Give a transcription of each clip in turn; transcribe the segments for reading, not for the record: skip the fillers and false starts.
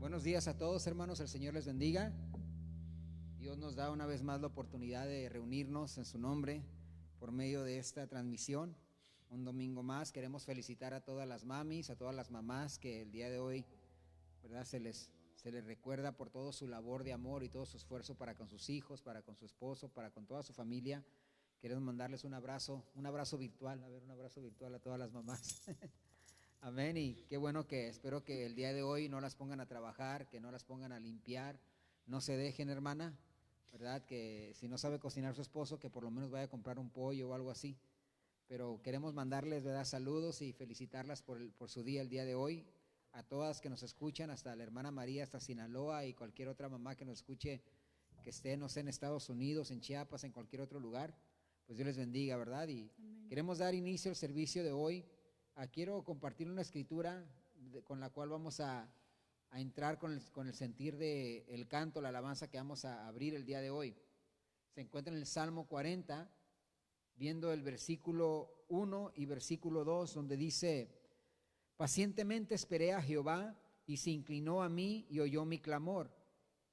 Buenos días a todos, hermanos, el Señor les bendiga. Dios nos da una vez más la oportunidad de reunirnos en su nombre por medio de esta transmisión. Un domingo más queremos felicitar a todas las mamis, a todas las mamás que el día de hoy, ¿verdad? Se les recuerda por todo su labor de amor y todo su esfuerzo para con sus hijos, para con su esposo, para con toda su familia. Queremos mandarles un abrazo virtual, un abrazo virtual a todas las mamás. Amén, y qué bueno que espero que el día de hoy no las pongan a trabajar, que no las pongan a limpiar, no se dejen, hermana, ¿verdad? Que si no sabe cocinar su esposo, que por lo menos vaya a comprar un pollo o algo así. Pero queremos mandarles, ¿verdad?, saludos y felicitarlas por su día el día de hoy. A todas que nos escuchan, hasta la hermana María, hasta Sinaloa y cualquier otra mamá que nos escuche, que esté, no sé, en Estados Unidos, en Chiapas, en cualquier otro lugar, pues Dios les bendiga, ¿verdad? Y amén. Queremos dar inicio al servicio de hoy. Quiero compartir una escritura con la cual vamos a entrar con el sentir del canto, la alabanza que vamos a abrir el día de hoy. Se encuentra en el Salmo 40, viendo el versículo 1 y versículo 2, donde dice: pacientemente esperé a Jehová, y se inclinó a mí y oyó mi clamor,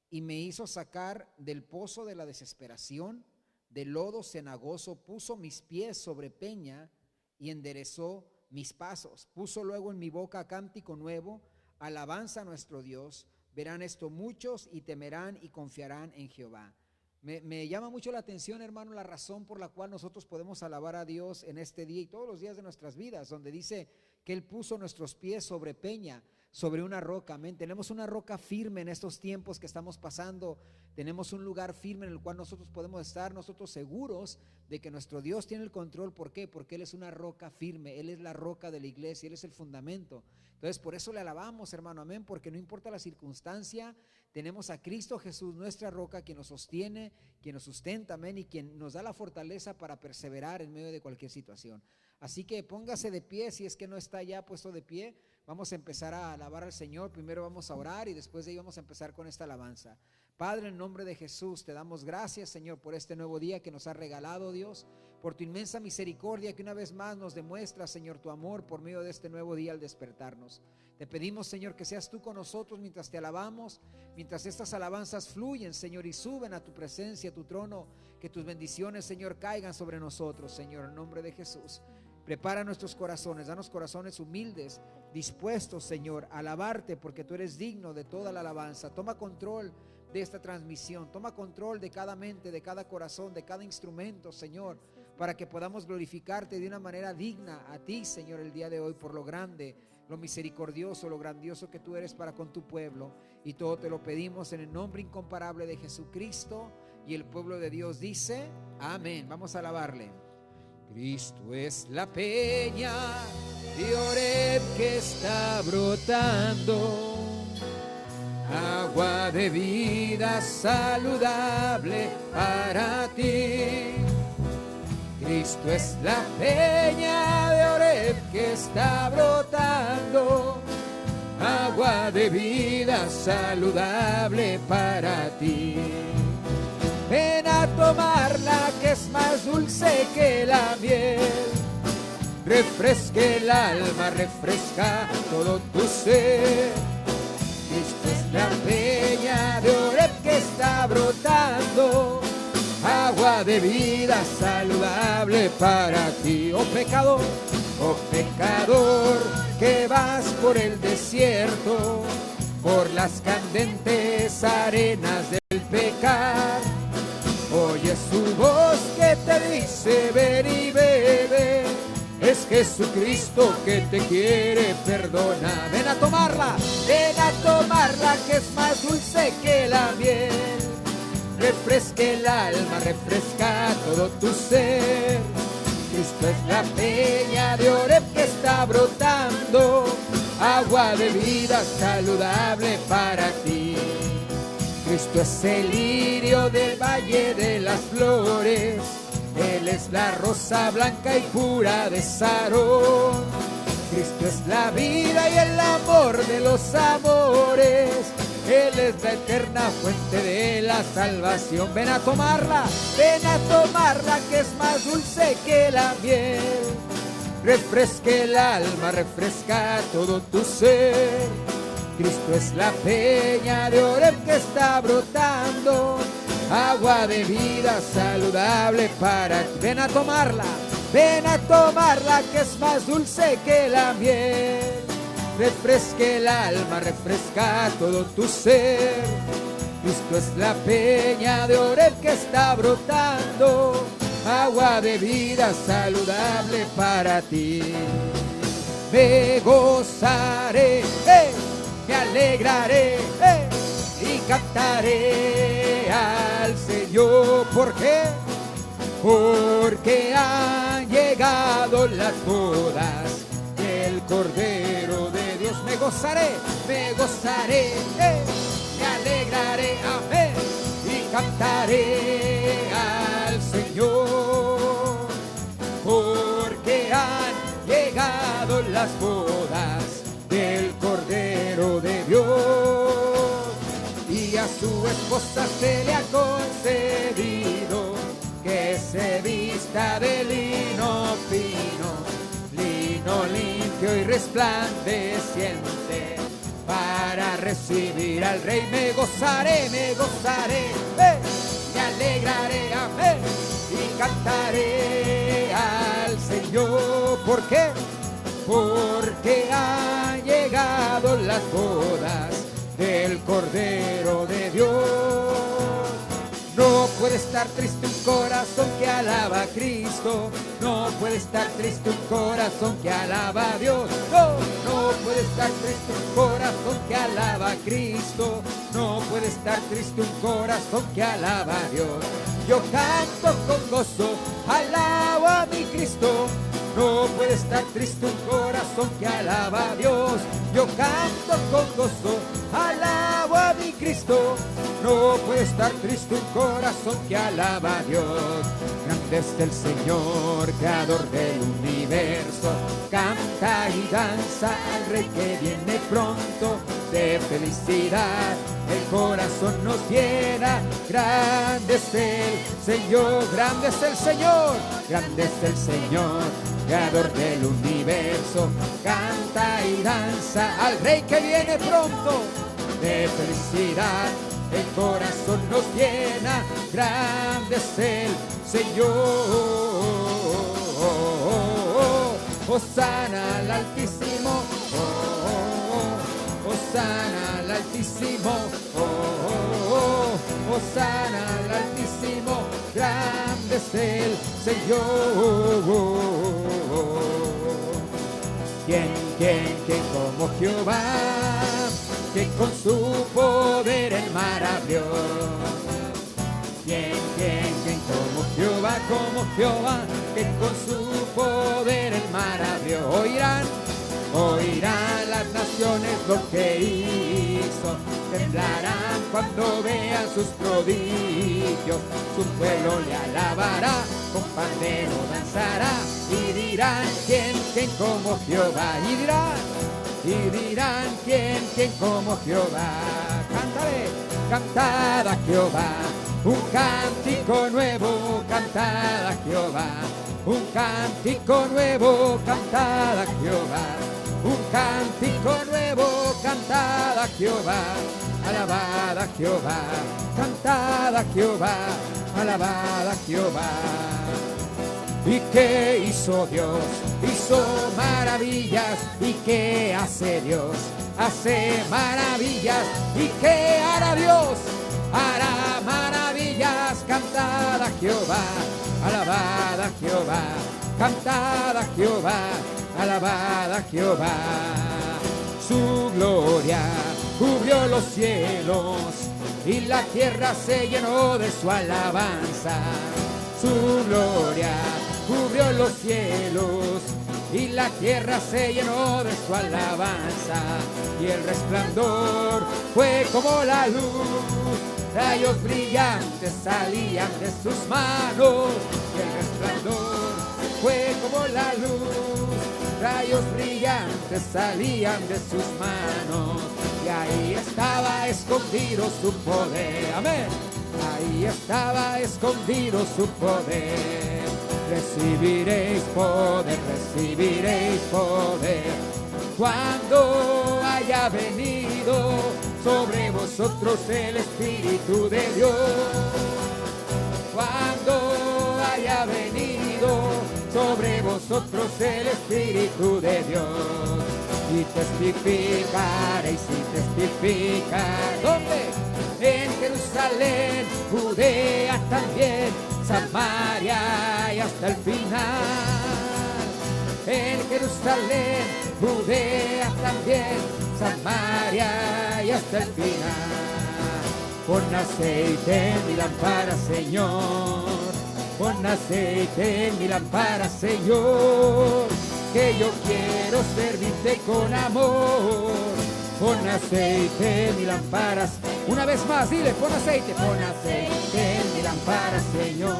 y me hizo sacar del pozo de la desesperación, del lodo cenagoso, puso mis pies sobre peña y enderezó mis pasos. Puso luego en mi boca cántico nuevo, alabanza a nuestro Dios. Verán esto muchos y temerán y confiarán en Jehová. Me llama mucho la atención, hermano, la razón por la cual nosotros podemos alabar a Dios en este día y todos los días de nuestras vidas, donde dice que Él puso nuestros pies sobre peña, sobre una roca. Amén. Tenemos una roca firme en estos tiempos que estamos pasando. Tenemos un lugar firme en el cual nosotros podemos estar nosotros seguros de que nuestro Dios tiene el control. ¿Por qué? Porque Él es una roca firme, Él es la roca de la iglesia, Él es el fundamento. Entonces por eso le alabamos, hermano, amén, porque no importa la circunstancia, tenemos a Cristo Jesús, nuestra roca, quien nos sostiene, quien nos sustenta, amén, y quien nos da la fortaleza para perseverar en medio de cualquier situación. Así que póngase de pie, si es que no está ya puesto de pie. Vamos a empezar a alabar al Señor. Primero vamos a orar y después de ahí vamos a empezar con esta alabanza. Padre, en nombre de Jesús, te damos gracias, Señor, por este nuevo día que nos has regalado, Dios, por tu inmensa misericordia que una vez más nos demuestra, Señor, tu amor por medio de este nuevo día al despertarnos. Te pedimos, Señor, que seas tú con nosotros mientras te alabamos, mientras estas alabanzas fluyen, Señor, y suben a tu presencia, a tu trono, que tus bendiciones, Señor, caigan sobre nosotros, Señor, en nombre de Jesús. Prepara nuestros corazones, danos corazones humildes, dispuestos, Señor, a alabarte, porque tú eres digno de toda la alabanza. Toma control de esta transmisión, toma control de cada mente, de cada corazón, de cada instrumento, Señor, para que podamos glorificarte de una manera digna a ti, Señor, el día de hoy, por lo grande, lo misericordioso, lo grandioso que tú eres para con tu pueblo. Y todo te lo pedimos en el nombre incomparable de Jesucristo. Y el pueblo de Dios dice, amén. Vamos a alabarle. Cristo es la peña de Oreb que está brotando, agua de vida saludable para ti. Cristo es la peña de Oreb que está brotando, agua de vida saludable para ti. Ven a tomarla, que es más dulce que la miel, refresque el alma, refresca todo tu ser. Cristo es la peña de Oreb que está brotando, agua de vida saludable para ti. Oh pecador, que vas por el desierto, por las candentes arenas del pecar. Oye su voz que te dice ven y bebe, es Jesucristo que te quiere perdonar. Ven a tomarla, que es más dulce que la miel, refresque el alma, refresca todo tu ser. Cristo es la peña de Oreb que está brotando, agua de vida saludable para ti. Cristo es el lirio del valle de las flores, Él es la rosa blanca y pura de Sarón. Cristo es la vida y el amor de los amores, Él es la eterna fuente de la salvación. Ven a tomarla, que es más dulce que la miel, refresque el alma, refresca todo tu ser. Cristo es la peña de Oreb que está brotando, agua de vida saludable para ti. Ven a tomarla que es más dulce que la miel. Refresque el alma, refresca todo tu ser. Cristo es la peña de Oreb que está brotando, agua de vida saludable para ti. Me gozaré, me alegraré, y cantaré al Señor. ¿Por qué? Porque han llegado las bodas del Cordero de Dios. Me gozaré, me alegraré, amén, y cantaré al Señor, porque han llegado las bodas del Cordero de Dios, y a su esposa se le ha concedido que se vista de lino fino, lino limpio y resplandeciente, para recibir al Rey. Me gozaré, me alegraré, amén, y cantaré al Señor. ¿Por qué? Porque han llegado las bodas del Cordero de Dios. No puede estar triste un corazón que alaba a Cristo. No puede estar triste un corazón que alaba a Dios. No puede estar triste un corazón que alaba a Cristo. No puede estar triste un corazón que alaba a Dios. Yo canto con gozo, alabo a mi Cristo. No puede estar triste un corazón que alaba a Dios. Yo canto con gozo, alabo a mi Cristo. No puede estar triste un corazón que alaba a Dios. Grande es el Señor, creador del universo. Canta y danza al Rey que viene pronto. De felicidad el corazón nos llena. Grande es el Señor, grande es el Señor, grande es el Señor, creador del universo. Canta y danza al Rey que viene pronto. De felicidad el corazón nos llena. Grande es el Señor. Hosana al Altísimo, Hosana al Altísimo, Hosana al Altísimo. Grande es el Señor. ¿Quién como Jehová? Que con su poder el mar abrió. ¿Quién como Jehová? Que con su poder el mar abrió. Oirán las naciones lo que hizo. Temblarán cuando vean sus prodigios. Su pueblo le alabará, con pandero danzará. Y dirán, ¿quién como Jehová? Y dirán, ¿quién como Jehová? Cantad a Jehová un cántico nuevo, cantad a Jehová un cántico nuevo, cantad a Jehová un cántico nuevo, cantad a Jehová, alabad a Jehová, cantad a Jehová, alabad a Jehová. ¿Y qué hizo Dios? Hizo maravillas. ¿Y qué hace Dios? Hace maravillas. ¿Y qué hará Dios? Hará maravillas. Cantad a Jehová, alabad a Jehová, cantad a Jehová, alabad a Jehová. Su gloria cubrió los cielos y la tierra se llenó de su alabanza. Su gloria cubrió los cielos y la tierra se llenó de su alabanza. Y el resplandor fue como la luz, rayos brillantes salían de sus manos. Y el resplandor fue como la luz, rayos brillantes salían de sus manos. Y ahí estaba escondido su poder. Amén. Ahí estaba escondido su poder. Recibiréis poder, recibiréis poder. Cuando haya venido sobre vosotros el Espíritu de Dios. Cuando haya venido sobre vosotros el Espíritu de Dios. Y testificaréis y testificar. ¿Dónde? En Jerusalén, Judea también, Samaria y hasta el final. En Jerusalén, Judea también, Samaria y hasta el final. Pon aceite en mi lámpara, Señor. Pon aceite en mi lámpara, Señor. Que yo quiero servirte con amor. Pon aceite en mi lámpara. Una vez más, dile, pon aceite en mi lámpara, Señor.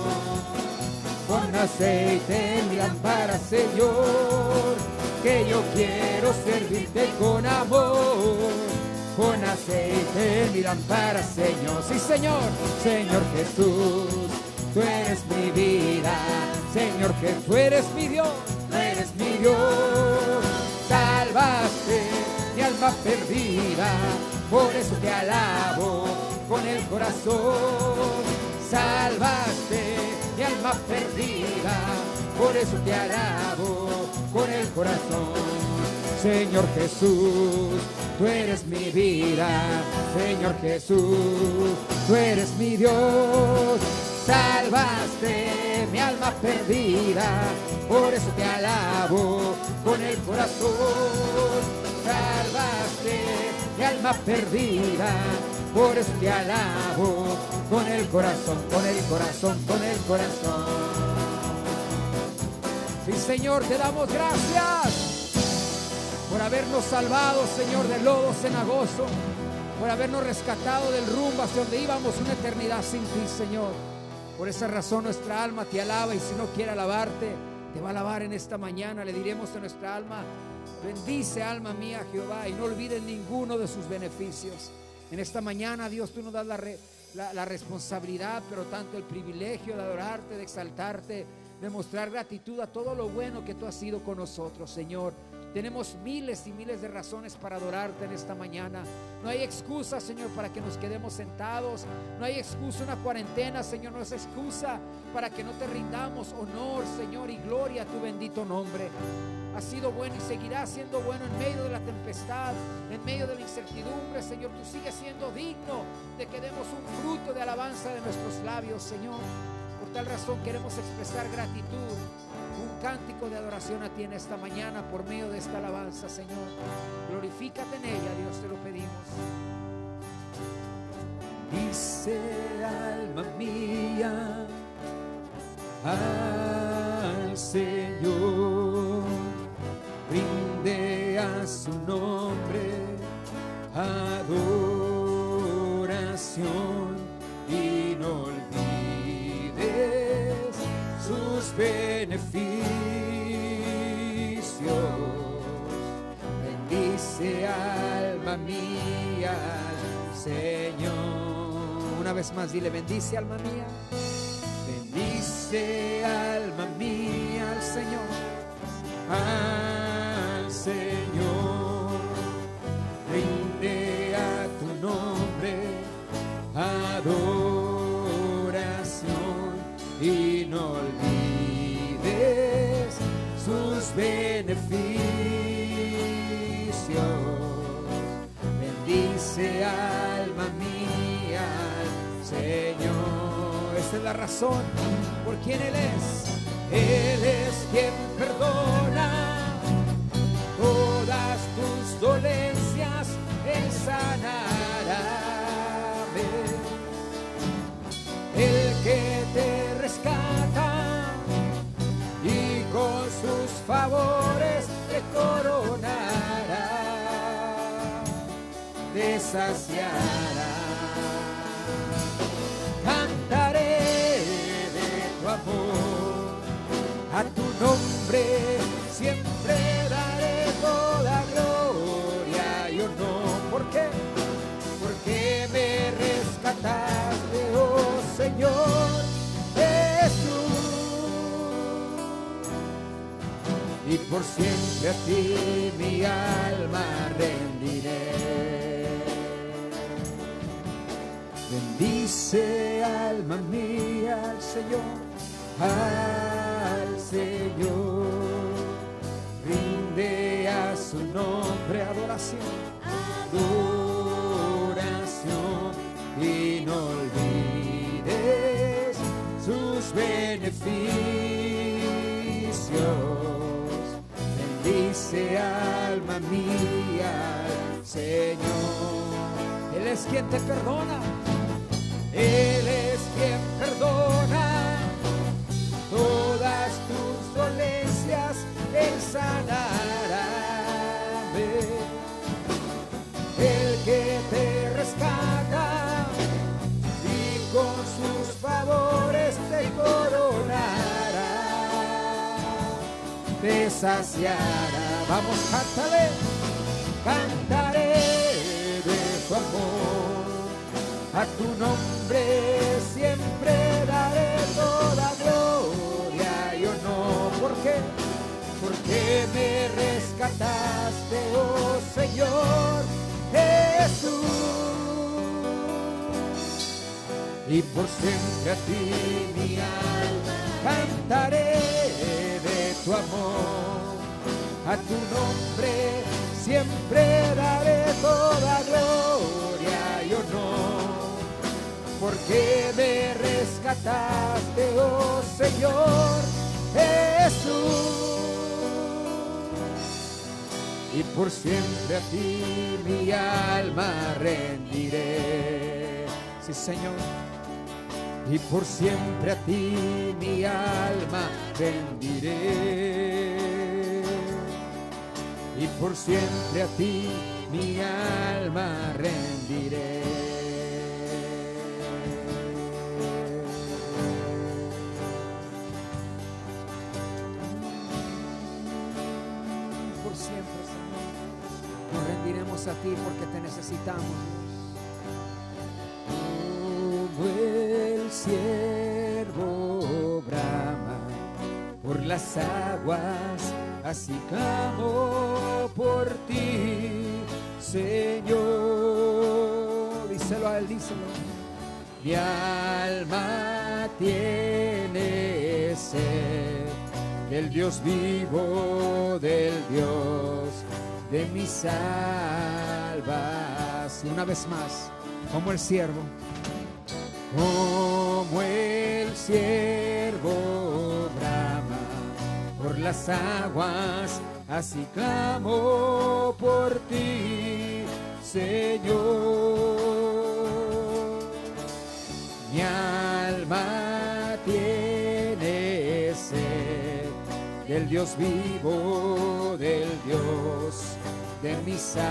Pon aceite en mi lámpara, Señor. Que yo quiero servirte con amor. Pon aceite en mi lámpara, Señor. Sí, Señor. Señor Jesús, tú eres mi vida. Señor, que tú eres mi Dios. Tú eres mi Dios. Salvaste mi alma perdida, por eso te alabo con el corazón. Salvaste mi alma perdida, por eso te alabo con el corazón. Señor Jesús, tú eres mi vida. Señor Jesús, tú eres mi Dios. Salvaste mi alma perdida, por eso te alabo con el corazón. Salvaste mi alma perdida, por eso te alabo con el corazón, con el corazón, con el corazón. Sí, Señor, te damos gracias por habernos salvado, Señor, del lodo cenagoso, por habernos rescatado del rumbo hacia donde íbamos una eternidad sin ti, Señor. Por esa razón nuestra alma te alaba, y si no quiere alabarte, te va a alabar en esta mañana. Le diremos a nuestra alma: bendice, alma mía, Jehová, y no olvides ninguno de sus beneficios. En esta mañana, Dios, tú nos das la responsabilidad, pero tanto el privilegio de adorarte, de exaltarte, de mostrar gratitud a todo lo bueno que tú has sido con nosotros, Señor. Tenemos miles y miles de razones para adorarte en esta mañana. No hay excusa, Señor, para que nos quedemos sentados. No hay excusa, una cuarentena, Señor, no es excusa para que no te rindamos honor, Señor, y gloria a tu bendito nombre. Has sido bueno y seguirás siendo bueno en medio de la tempestad, en medio de la incertidumbre, Señor. Tú sigues siendo digno de que demos un fruto de alabanza de nuestros labios, Señor. Por tal razón queremos expresar gratitud, un cántico de adoración a ti en esta mañana por medio de esta alabanza, Señor. Glorifícate en ella, Dios, te lo pedimos. Dice, alma mía, al Señor, rinde a su nombre adoración y no olvides sus beneficios. Bendice, alma mía, al Señor. Una vez más, dile: bendice, alma mía. Bendice, alma mía, al Señor. Al Señor, rinde a tu nombre adoración y no olvides sus beneficios. Bendice, alma mía, al Señor. Esta es la razón por quien Él es. Él es quien perdona todas tus dolencias, Él sanará. El que te rescata y con sus favores te coronará, te saciará. Cantaré de tu amor, a tu nombre siempre daré toda gloria y honor. ¿Por qué? Porque me rescataste, oh Señor Jesús, y por siempre a ti mi alma rendiré. Bendice alma mía al Señor, al Señor. Rinde a su nombre adoración, adoración, y no olvides sus beneficios. Bendice alma mía al Señor. Él es quien te perdona, Él es quien perdona todas tus dolencias, Él sanará. El que te rescata y con sus favores te coronará, te saciará. Vamos, cántale, cantaré de tu amor, a tu nombre siempre daré toda gloria y honor. ¿Por qué? Porque me rescataste, oh Señor Jesús, y por siempre a ti mi alma cantaré de tu amor, a tu nombre siempre daré toda gloria y honor, porque me rescataste, oh Señor Jesús, y por siempre a ti mi alma rendiré. Sí, Señor. Y por siempre a ti mi alma rendiré. Y por siempre a ti mi alma rendiré. Por siempre, Señor, nos rendiremos a ti porque te necesitamos. Como el ciervo brama por las aguas, así clamo por ti, Señor. Díselo a él, díselo. Mi alma tiene sed del Dios vivo, del Dios de mi salvación. Una vez más, como el siervo, como el siervo brama por las aguas, así clamo por ti, Señor. Mi alma tiene sed del Dios vivo, del Dios de mi salvación.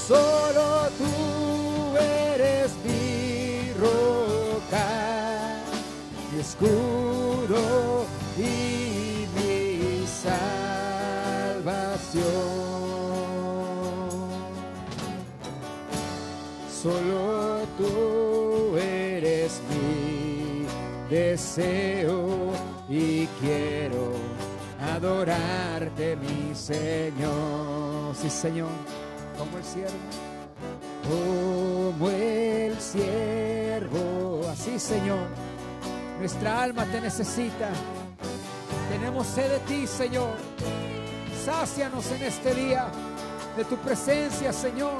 Solo tú eres mi roca, mi escudo y mi salvación. Solo tú eres mi deseo y quiero adorarte, mi Señor. Sí, Señor. Como el siervo, como el siervo, así, Señor, nuestra alma te necesita, tenemos sed de ti, Señor. Sácianos en este día de tu presencia, Señor.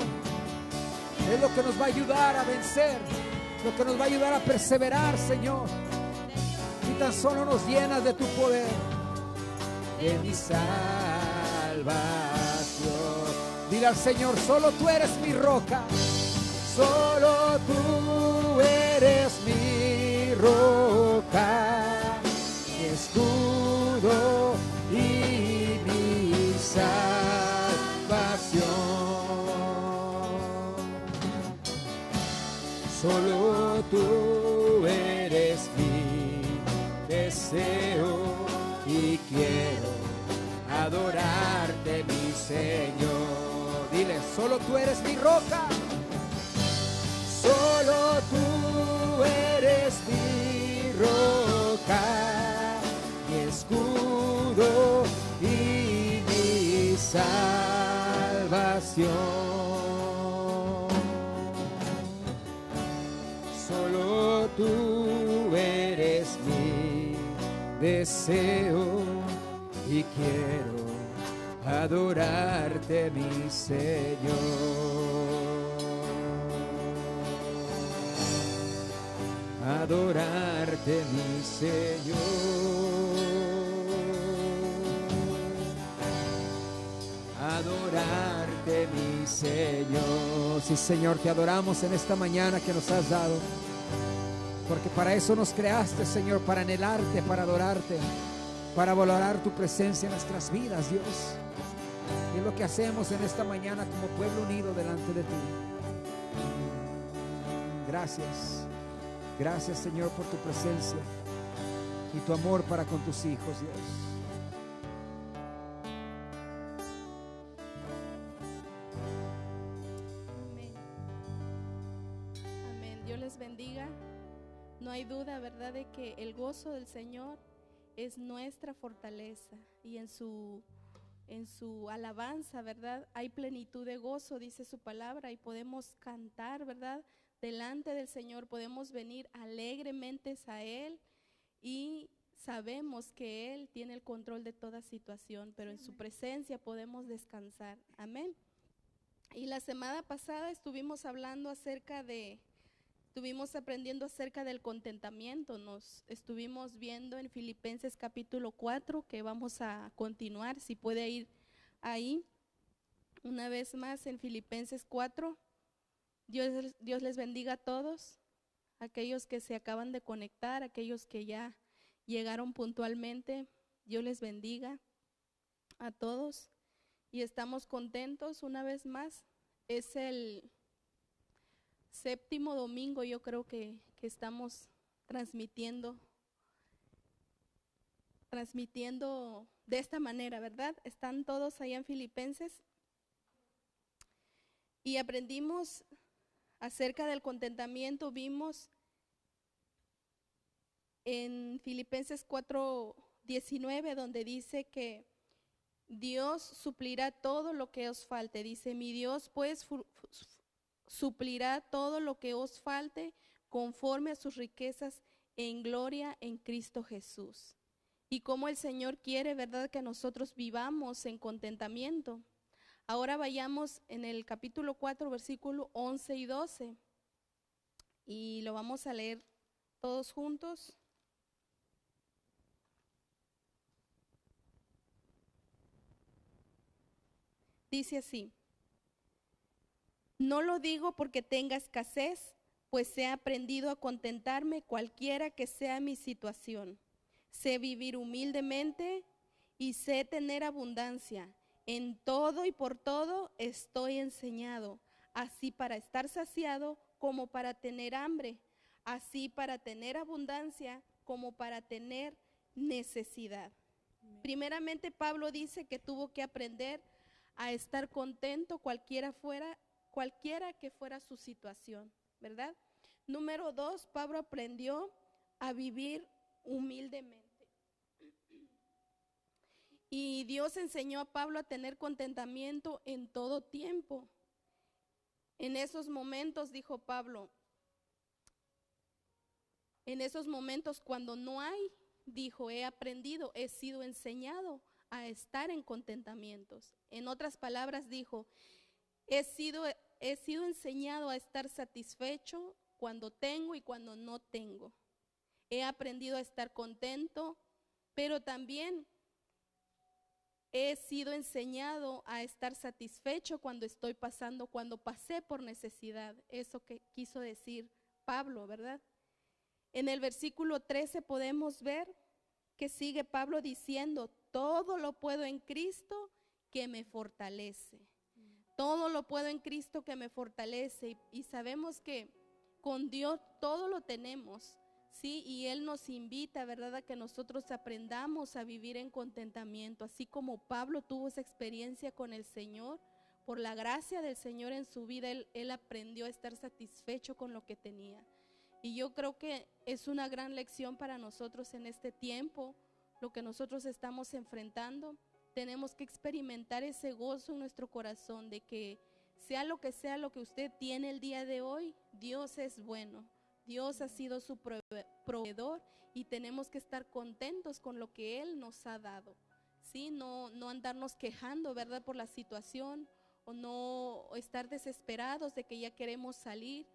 Es lo que nos va a ayudar a vencer, lo que nos va a ayudar a perseverar, Señor. Y tan solo nos llenas de tu poder, de mi salvación. Dile al Señor, solo tú eres mi roca, solo tú eres mi roca, mi escudo y mi salvación. Solo tú eres mi deseo y quiero adorarte, mi Señor. Dile, solo tú eres mi roca, solo tú eres mi roca, mi escudo y mi salvación. salvación. Solo tú eres mi deseo y quiero adorarte, mi Señor. Adorarte, mi Señor. Adorarte, mi Señor. Sí, Señor, te adoramos en esta mañana que nos has dado, porque para eso nos creaste, Señor, para anhelarte, para adorarte, para valorar tu presencia en nuestras vidas, Dios. Y es lo que hacemos en esta mañana como pueblo unido delante de ti. Gracias. Gracias, Señor, por tu presencia y tu amor para con tus hijos, Dios. Amén. Amén. Dios les bendiga. No hay duda, ¿verdad?, de que el gozo del Señor es nuestra fortaleza, y en su alabanza, ¿verdad?, hay plenitud de gozo, dice su palabra, y podemos cantar, ¿verdad?, delante del Señor, podemos venir alegremente a Él, y sabemos que Él tiene el control de toda situación, pero en su presencia podemos descansar. Amén. Y la semana pasada estuvimos aprendiendo acerca del contentamiento. Nos estuvimos viendo en Filipenses capítulo 4, que vamos a continuar, si puede ir ahí una vez más en Filipenses 4. Dios les bendiga a todos, aquellos que se acaban de conectar, aquellos que ya llegaron puntualmente. Dios les bendiga a todos y estamos contentos una vez más. Es el séptimo domingo, yo creo que estamos transmitiendo de esta manera, ¿verdad? Están todos allá en Filipenses y aprendimos acerca del contentamiento. Vimos en Filipenses 4:19, donde dice que Dios suplirá todo lo que os falte. Dice, mi Dios pues suplirá todo lo que os falte conforme a sus riquezas en gloria en Cristo Jesús. Y como el Señor quiere, ¿verdad?, que nosotros vivamos en contentamiento. Ahora vayamos en el capítulo 4, versículo 11 y 12. Y lo vamos a leer todos juntos. Dice así: no lo digo porque tenga escasez, pues he aprendido a contentarme cualquiera que sea mi situación. Sé vivir humildemente y sé tener abundancia. En todo y por todo estoy enseñado, así para estar saciado como para tener hambre, así para tener abundancia como para tener necesidad. Primeramente, Pablo dice que tuvo que aprender a estar contento cualquiera que fuera su situación, ¿verdad? Número 2, Pablo aprendió a vivir humildemente. Y Dios enseñó a Pablo a tener contentamiento en todo tiempo. En esos momentos, dijo Pablo, en esos momentos cuando no hay, dijo, he aprendido, he sido enseñado a estar en contentamientos. En otras palabras, dijo, he sido enseñado a estar satisfecho cuando tengo y cuando no tengo. He aprendido a estar contento, pero también he sido enseñado a estar satisfecho cuando pasé por necesidad. Eso que quiso decir Pablo, ¿verdad? En el versículo 13 podemos ver que sigue Pablo diciendo, todo lo puedo en Cristo que me fortalece. Todo lo puedo en Cristo que me fortalece. Y sabemos que con Dios todo lo tenemos, ¿sí? Y Él nos invita, ¿verdad?, a que nosotros aprendamos a vivir en contentamiento. Así como Pablo tuvo esa experiencia con el Señor, por la gracia del Señor en su vida, él aprendió a estar satisfecho con lo que tenía. Y yo creo que es una gran lección para nosotros en este tiempo, lo que nosotros estamos enfrentando. tenemos que experimentar ese gozo en nuestro corazón de que sea lo que usted tiene el día de hoy, Dios es bueno. Dios ha sido su proveedor y tenemos que estar contentos con lo que Él nos ha dado. ¿Sí? No andarnos quejando, ¿verdad? Por la situación, o no estar desesperados de que ya queremos salir,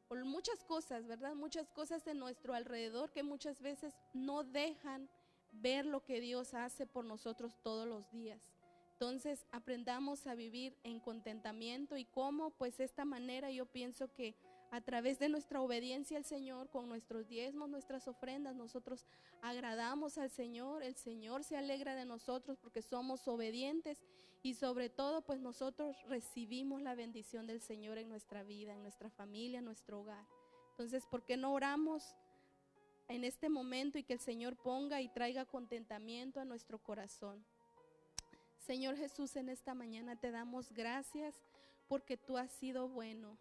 o muchas cosas, ¿verdad? Muchas cosas en nuestro alrededor que muchas veces no dejan ver lo que Dios hace por nosotros todos los días. Entonces aprendamos a vivir en contentamiento. ¿Y cómo? Pues de esta manera yo pienso que a través de nuestra obediencia al Señor, con nuestros diezmos, nuestras ofrendas, nosotros agradamos al Señor. El Señor se alegra de nosotros porque somos obedientes, y sobre todo pues nosotros recibimos la bendición del Señor en nuestra vida, en nuestra familia, en nuestro hogar. Entonces, ¿por qué no oramos en este momento y que el Señor ponga y traiga contentamiento a nuestro corazón? Señor Jesús, en esta mañana te damos gracias porque tú has sido bueno.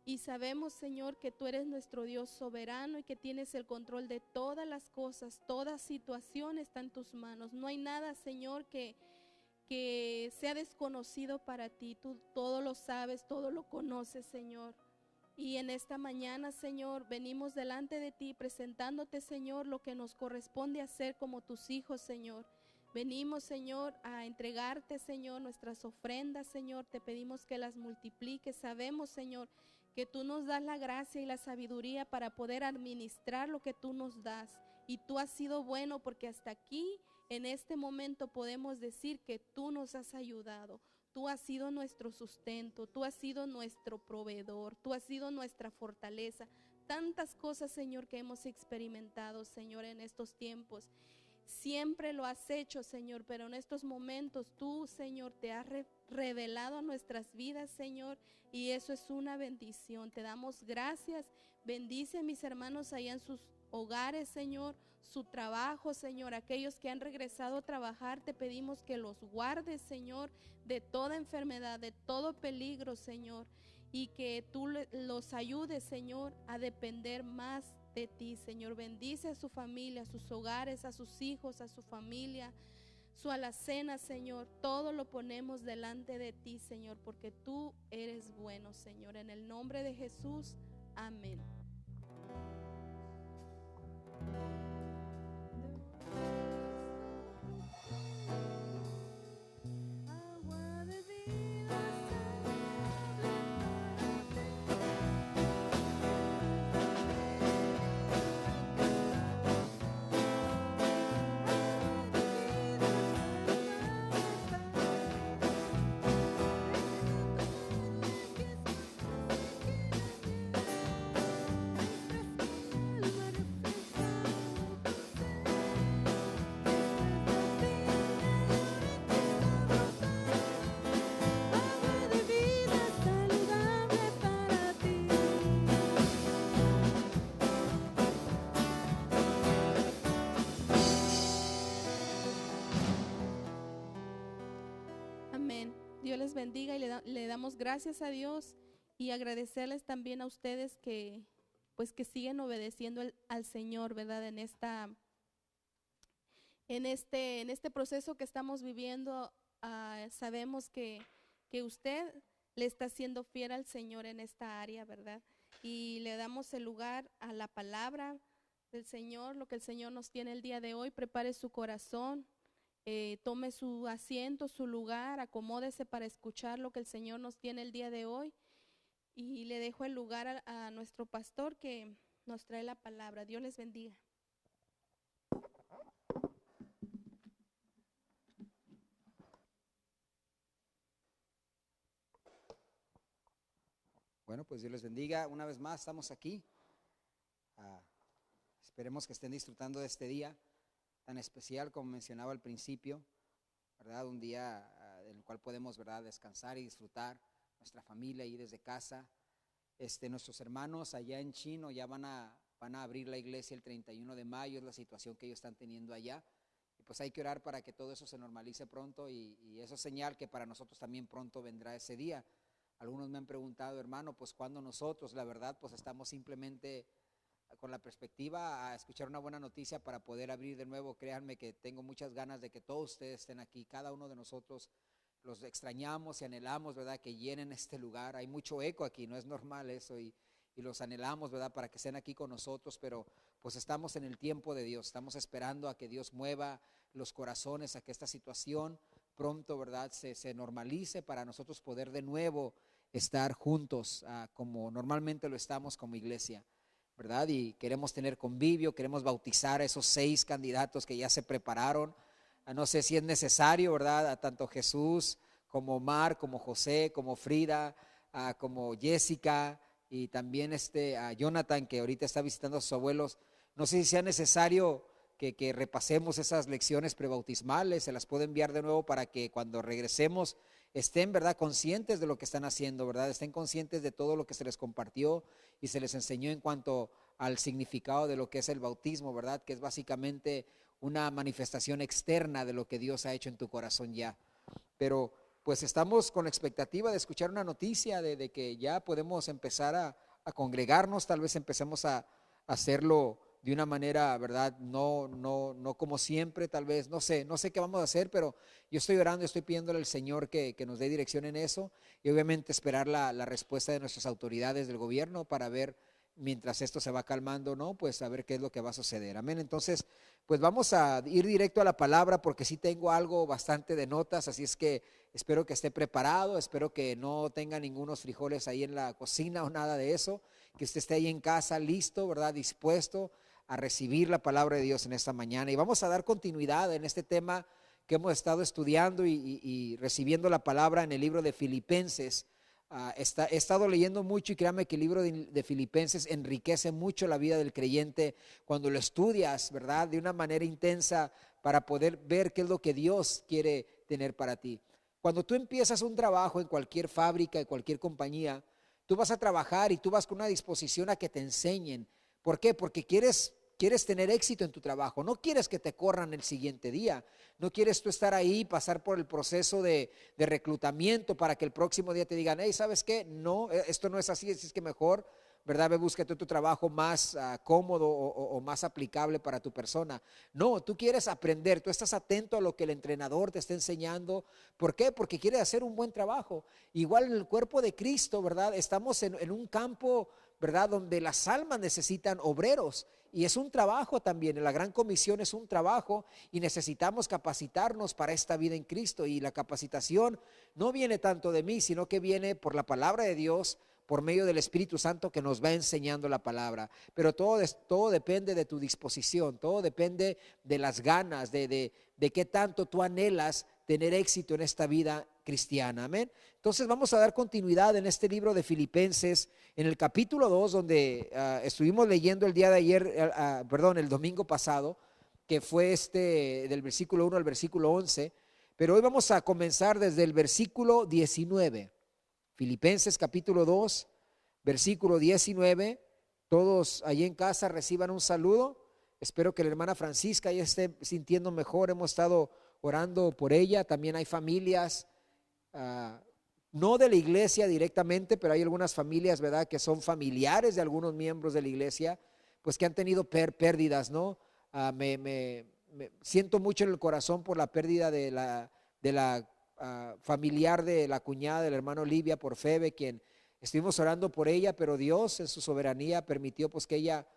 Y sabemos, Señor, que tú eres nuestro Dios soberano y que tienes el control de todas las cosas. Toda situación está en tus manos. No hay nada, Señor, que sea desconocido para ti. Tú todo lo sabes, todo lo conoces, Señor. Y en esta mañana, Señor, venimos delante de ti presentándote, Señor, lo que nos corresponde hacer como tus hijos, Señor. Venimos, Señor, a entregarte, Señor, nuestras ofrendas, Señor. Te pedimos que las multipliques. Sabemos, Señor, que tú nos das la gracia y la sabiduría para poder administrar lo que tú nos das. Y tú has sido bueno porque hasta aquí, en este momento, podemos decir que tú nos has ayudado. Tú has sido nuestro sustento, tú has sido nuestro proveedor, tú has sido nuestra fortaleza. Tantas cosas, Señor, que hemos experimentado, Señor, en estos tiempos. Siempre lo has hecho, Señor, pero en estos momentos tú, Señor, te has revelado a nuestras vidas, Señor, y eso es una bendición. Te damos gracias. Bendice a mis hermanos allá en sus hogares, Señor, su trabajo, Señor. Aquellos que han regresado a trabajar, te pedimos que los guardes, Señor, de toda enfermedad, de todo peligro, Señor, y que tú los ayudes, Señor, a depender más de ti, Señor. Bendice a su familia, a sus hogares, a sus hijos, a su familia, su alacena, Señor. Todo lo ponemos delante de ti, Señor, porque tú eres bueno, Señor. En el nombre de Jesús, amén. Amén. Dios les bendiga y le damos gracias a Dios y agradecerles también a ustedes que pues que siguen obedeciendo al Señor, ¿verdad? En este proceso que estamos viviendo, sabemos que usted le está siendo fiel al Señor en esta área, ¿verdad? Y le damos el lugar a la palabra del Señor, lo que el Señor nos tiene el día de hoy. Prepare su corazón. Tome su asiento, su lugar, acomódese para escuchar lo que el Señor nos tiene el día de hoy. Y le dejo el lugar a nuestro pastor que nos trae la palabra. Dios les bendiga. Bueno, pues Dios les bendiga. Una vez más estamos aquí. Esperemos que estén disfrutando de este día tan especial como mencionaba al principio, ¿verdad? Un día en el cual podemos, ¿verdad?, descansar y disfrutar nuestra familia ahí desde casa. Nuestros hermanos allá en Chino ya van a abrir la iglesia el 31 de mayo, es la situación que ellos están teniendo allá. Y pues hay que orar para que todo eso se normalice pronto y eso es señal que para nosotros también pronto vendrá ese día. Algunos me han preguntado, hermano, pues ¿cuándo nosotros? La verdad, pues estamos simplemente con la perspectiva a escuchar una buena noticia para poder abrir de nuevo. Créanme que tengo muchas ganas de que todos ustedes estén aquí, cada uno de nosotros los extrañamos y anhelamos, ¿verdad?, que llenen este lugar. Hay mucho eco aquí, no es normal eso, y los anhelamos, ¿verdad?, para que estén aquí con nosotros, pero pues estamos en el tiempo de Dios, estamos esperando a que Dios mueva los corazones, a que esta situación pronto, ¿verdad?, se normalice para nosotros poder de nuevo estar juntos como normalmente lo estamos como iglesia, ¿verdad? Y queremos tener convivio, queremos bautizar a esos 6 candidatos que ya se prepararon. No sé si es necesario, ¿verdad?, a tanto Jesús como Omar, como José, como Frida, como Jessica y también a Jonathan, que ahorita está visitando a sus abuelos. No sé si sea necesario que repasemos esas lecciones prebautismales, se las puedo enviar de nuevo para que cuando regresemos estén, ¿verdad?, conscientes de lo que están haciendo, ¿verdad?, estén conscientes de todo lo que se les compartió y se les enseñó en cuanto al significado de lo que es el bautismo, ¿verdad?, que es básicamente una manifestación externa de lo que Dios ha hecho en tu corazón ya. Pero pues estamos con la expectativa de escuchar una noticia de que ya podemos empezar a congregarnos, tal vez empecemos a hacerlo de una manera, ¿verdad?, no como siempre, tal vez, no sé qué vamos a hacer, pero yo estoy orando, estoy pidiéndole al Señor que nos dé dirección en eso y obviamente esperar la respuesta de nuestras autoridades del gobierno para ver, mientras esto se va calmando, ¿no?, pues a ver qué es lo que va a suceder. Amén. Entonces, pues vamos a ir directo a la palabra porque sí tengo algo bastante de notas, así es que espero que esté preparado, espero que no tenga ningunos frijoles ahí en la cocina o nada de eso, que usted esté ahí en casa listo, ¿verdad?, dispuesto a recibir la palabra de Dios en esta mañana. Y vamos a dar continuidad en este tema que hemos estado estudiando y recibiendo la palabra en el libro de Filipenses. He estado leyendo mucho y créanme que el libro de Filipenses enriquece mucho la vida del creyente cuando lo estudias, ¿verdad?, de una manera intensa para poder ver qué es lo que Dios quiere tener para ti. Cuando tú empiezas un trabajo en cualquier fábrica, en cualquier compañía, tú vas a trabajar y tú vas con una disposición a que te enseñen. ¿Por qué? Porque quieres tener éxito en tu trabajo, no quieres que te corran el siguiente día, no quieres tú estar ahí, pasar por el proceso de reclutamiento para que el próximo día te digan, hey, ¿sabes qué? No, esto no es así, es que mejor, ¿verdad? Ve, búscate tu trabajo más cómodo o más aplicable para tu persona. No, tú quieres aprender, tú estás atento a lo que el entrenador te está enseñando. ¿Por qué? Porque quieres hacer un buen trabajo. Igual en el cuerpo de Cristo, ¿verdad? Estamos en un campo, ¿verdad?, donde las almas necesitan obreros. Y es un trabajo también, la gran comisión es un trabajo y necesitamos capacitarnos para esta vida en Cristo. Y la capacitación no viene tanto de mí, sino que viene por la palabra de Dios, por medio del Espíritu Santo que nos va enseñando la palabra. Pero todo depende de tu disposición, todo depende de las ganas, de qué tanto tú anhelas tener éxito en esta vida cristiana. Amén. Entonces vamos a dar continuidad en este libro de Filipenses, en el capítulo 2, donde estuvimos leyendo el día de ayer, el domingo pasado, que fue del versículo 1 al versículo 11, pero hoy vamos a comenzar desde el versículo 19. Filipenses capítulo 2, versículo 19. Todos allí en casa reciban un saludo. Espero que la hermana Francisca ya esté sintiendo mejor. Hemos estado orando por ella. También hay familias, no de la iglesia directamente, pero hay algunas familias, ¿verdad?, que son familiares de algunos miembros de la iglesia, pues que han tenido pérdidas, ¿no? Me siento mucho en el corazón por la pérdida de la familiar de la cuñada del hermano Olivia, por Febe, quien estuvimos orando por ella, pero Dios en su soberanía permitió pues que ella,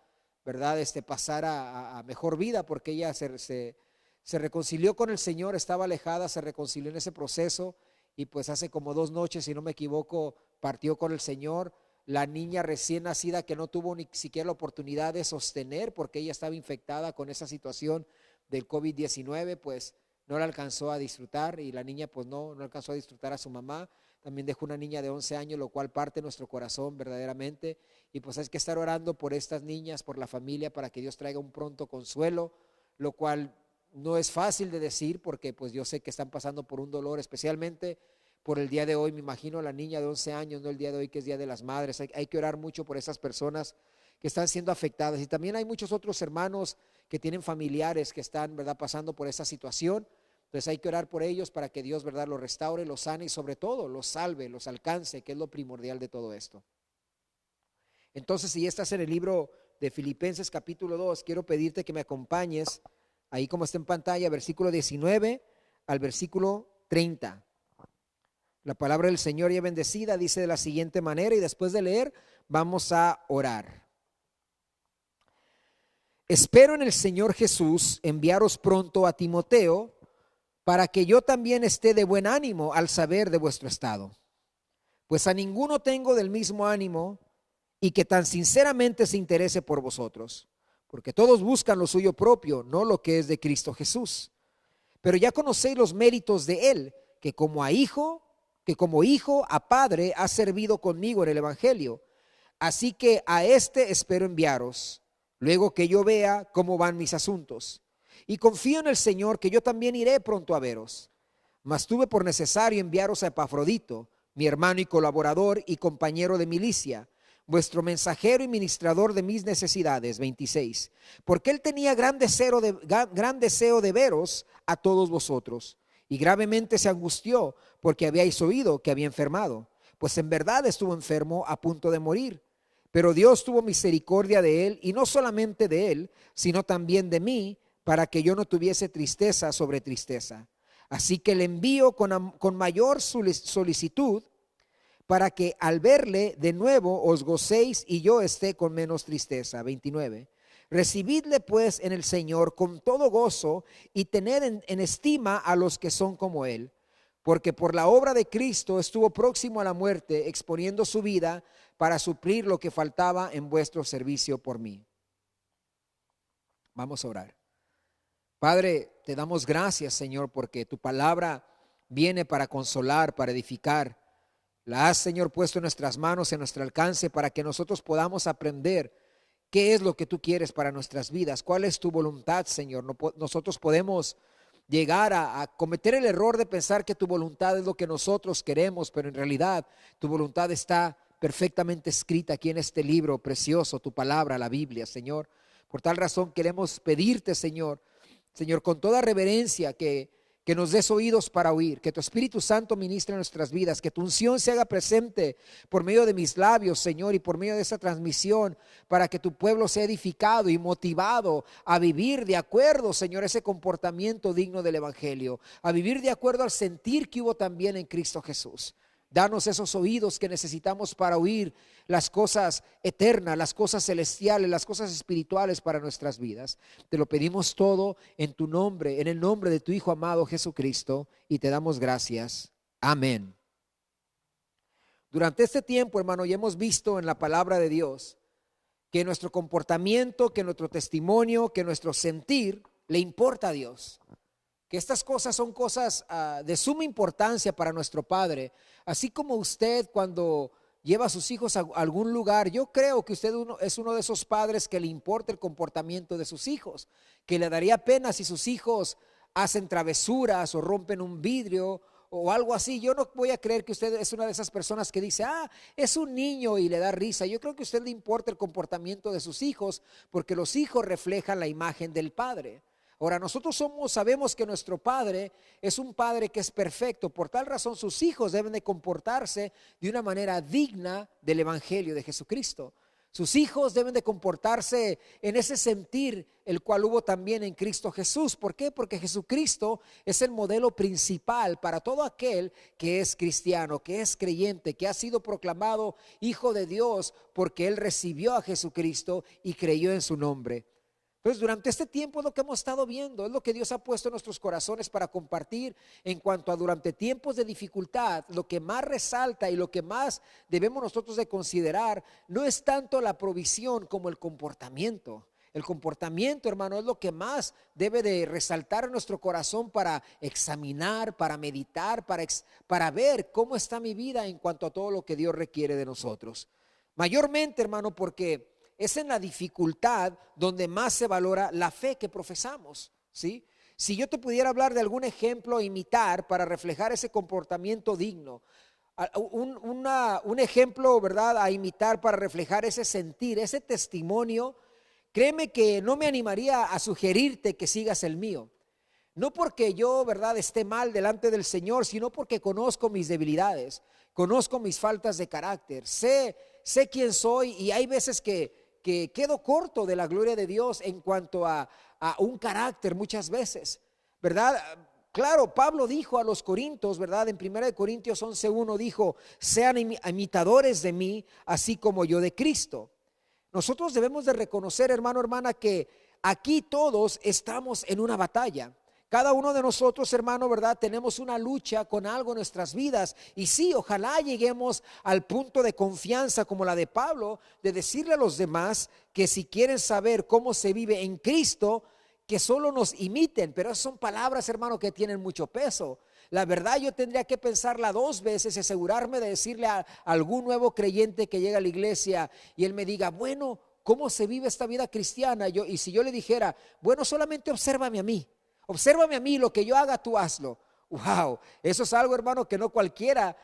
¿verdad?, pasara a mejor vida, porque ella se reconcilió con el Señor, estaba alejada, se reconcilió en ese proceso y pues hace como 2 noches, si no me equivoco, partió con el Señor. La niña recién nacida que no tuvo ni siquiera la oportunidad de sostener porque ella estaba infectada con esa situación del COVID-19, pues no la alcanzó a disfrutar y la niña pues no alcanzó a disfrutar a su mamá. También dejó una niña de 11 años, lo cual parte nuestro corazón verdaderamente. Y pues hay que estar orando por estas niñas, por la familia, para que Dios traiga un pronto consuelo, lo cual no es fácil de decir porque pues yo sé que están pasando por un dolor, especialmente por el día de hoy. Me imagino la niña de 11 años, no el día de hoy que es Día de las Madres. Hay que orar mucho por esas personas que están siendo afectadas. Y también hay muchos otros hermanos que tienen familiares que están, ¿verdad?, pasando por esa situación. Entonces hay que orar por ellos para que Dios, ¿verdad?, los restaure, los sane y sobre todo los salve, los alcance, que es lo primordial de todo esto. Entonces, si estás en el libro de Filipenses capítulo 2, quiero pedirte que me acompañes, ahí como está en pantalla, versículo 19 al versículo 30. La palabra del Señor ya bendecida dice de la siguiente manera, y después de leer vamos a orar. Espero en el Señor Jesús enviaros pronto a Timoteo, para que yo también esté de buen ánimo al saber de vuestro estado. Pues a ninguno tengo del mismo ánimo y que tan sinceramente se interese por vosotros, porque todos buscan lo suyo propio, no lo que es de Cristo Jesús. Pero ya conocéis los méritos de él, que como hijo a padre ha servido conmigo en el evangelio. Así que a este espero enviaros, luego que yo vea cómo van mis asuntos. Y confío en el Señor que yo también iré pronto a veros. Mas tuve por necesario enviaros a Epafrodito, mi hermano y colaborador y compañero de milicia, vuestro mensajero y ministrador de mis necesidades. 26. Porque él tenía gran deseo de veros a todos vosotros, y gravemente se angustió porque habíais oído que había enfermado, pues en verdad estuvo enfermo a punto de morir. Pero Dios tuvo misericordia de él, y no solamente de él, sino también de mí, para que yo no tuviese tristeza sobre tristeza. Así que le envío con mayor solicitud, para que al verle de nuevo os gocéis y yo esté con menos tristeza. 29. Recibidle pues en el Señor con todo gozo, y tened en estima a los que son como él, porque por la obra de Cristo estuvo próximo a la muerte, exponiendo su vida para suplir lo que faltaba en vuestro servicio por mí. Vamos a orar. Padre, te damos gracias, Señor, porque tu palabra viene para consolar, para edificar. La has, Señor, puesto en nuestras manos, en nuestro alcance, para que nosotros podamos aprender qué es lo que tú quieres para nuestras vidas, cuál es tu voluntad, Señor. Nosotros podemos llegar a cometer el error de pensar que tu voluntad es lo que nosotros queremos, pero en realidad tu voluntad está perfectamente escrita aquí en este libro precioso, tu palabra, la Biblia, Señor. Por tal razón queremos pedirte, Señor, con toda reverencia, que nos des oídos para oír, que tu Espíritu Santo ministre en nuestras vidas, que tu unción se haga presente por medio de mis labios, Señor, y por medio de esta transmisión, para que tu pueblo sea edificado y motivado a vivir de acuerdo, Señor, ese comportamiento digno del Evangelio, a vivir de acuerdo al sentir que hubo también en Cristo Jesús. Danos esos oídos que necesitamos para oír las cosas eternas, las cosas celestiales, las cosas espirituales para nuestras vidas. Te lo pedimos todo en tu nombre, en el nombre de tu Hijo amado Jesucristo, y te damos gracias. Amén. Durante este tiempo, hermano, ya hemos visto en la palabra de Dios que nuestro comportamiento, que nuestro testimonio, que nuestro sentir le importa a Dios. Que estas cosas son cosas de suma importancia para nuestro Padre. Así como usted cuando lleva a sus hijos a algún lugar, yo creo que usted es uno de esos padres que le importa el comportamiento de sus hijos, que le daría pena si sus hijos hacen travesuras o rompen un vidrio o algo así. Yo no voy a creer que usted es una de esas personas que dice, es un niño y le da risa. Yo creo que a usted le importa el comportamiento de sus hijos, porque los hijos reflejan la imagen del Padre. Ahora, nosotros sabemos que nuestro Padre es un Padre que es perfecto. Por tal razón, sus hijos deben de comportarse de una manera digna del Evangelio de Jesucristo. Sus hijos deben de comportarse en ese sentir el cual hubo también en Cristo Jesús. ¿Por qué? Porque Jesucristo es el modelo principal para todo aquel que es cristiano, que es creyente, que ha sido proclamado Hijo de Dios, porque él recibió a Jesucristo y creyó en su nombre. Entonces, durante este tiempo es lo que hemos estado viendo, es lo que Dios ha puesto en nuestros corazones para compartir en cuanto a durante tiempos de dificultad. Lo que más resalta y lo que más debemos nosotros de considerar no es tanto la provisión como el comportamiento. El comportamiento, hermano, es lo que más debe de resaltar en nuestro corazón para examinar, para meditar, para ver cómo está mi vida en cuanto a todo lo que Dios requiere de nosotros. Mayormente, hermano, porque es en la dificultad donde más se valora la fe que profesamos, ¿sí? Si yo te pudiera hablar de algún ejemplo a imitar para reflejar ese comportamiento digno, un ejemplo, ¿verdad?, a imitar para reflejar ese sentir, ese testimonio, créeme que no me animaría a sugerirte que sigas el mío. No porque yo, ¿verdad?, esté mal delante del Señor, sino porque conozco mis debilidades, conozco mis faltas de carácter, sé quién soy, y hay veces que que quedo corto de la gloria de Dios en cuanto a un carácter muchas veces, ¿verdad? Claro, Pablo dijo a los corintios, ¿verdad? En 1 Corintios 11:1 dijo, sean imitadores de mí, así como yo de Cristo. Nosotros debemos de reconocer, hermano, hermana, que aquí todos estamos en una batalla. Cada uno de nosotros, hermano, ¿verdad? Tenemos una lucha con algo en nuestras vidas. Y sí, ojalá lleguemos al punto de confianza como la de Pablo, de decirle a los demás que si quieren saber cómo se vive en Cristo, que solo nos imiten. Pero esas son palabras, hermano, que tienen mucho peso. La verdad, yo tendría que pensarla 2 veces, asegurarme de decirle a algún nuevo creyente que llega a la iglesia y él me diga, bueno, ¿cómo se vive esta vida cristiana? Y si yo le dijera, bueno, solamente obsérvame a mí, lo que yo haga, tú hazlo. Wow, eso es algo, hermano, que no cualquiera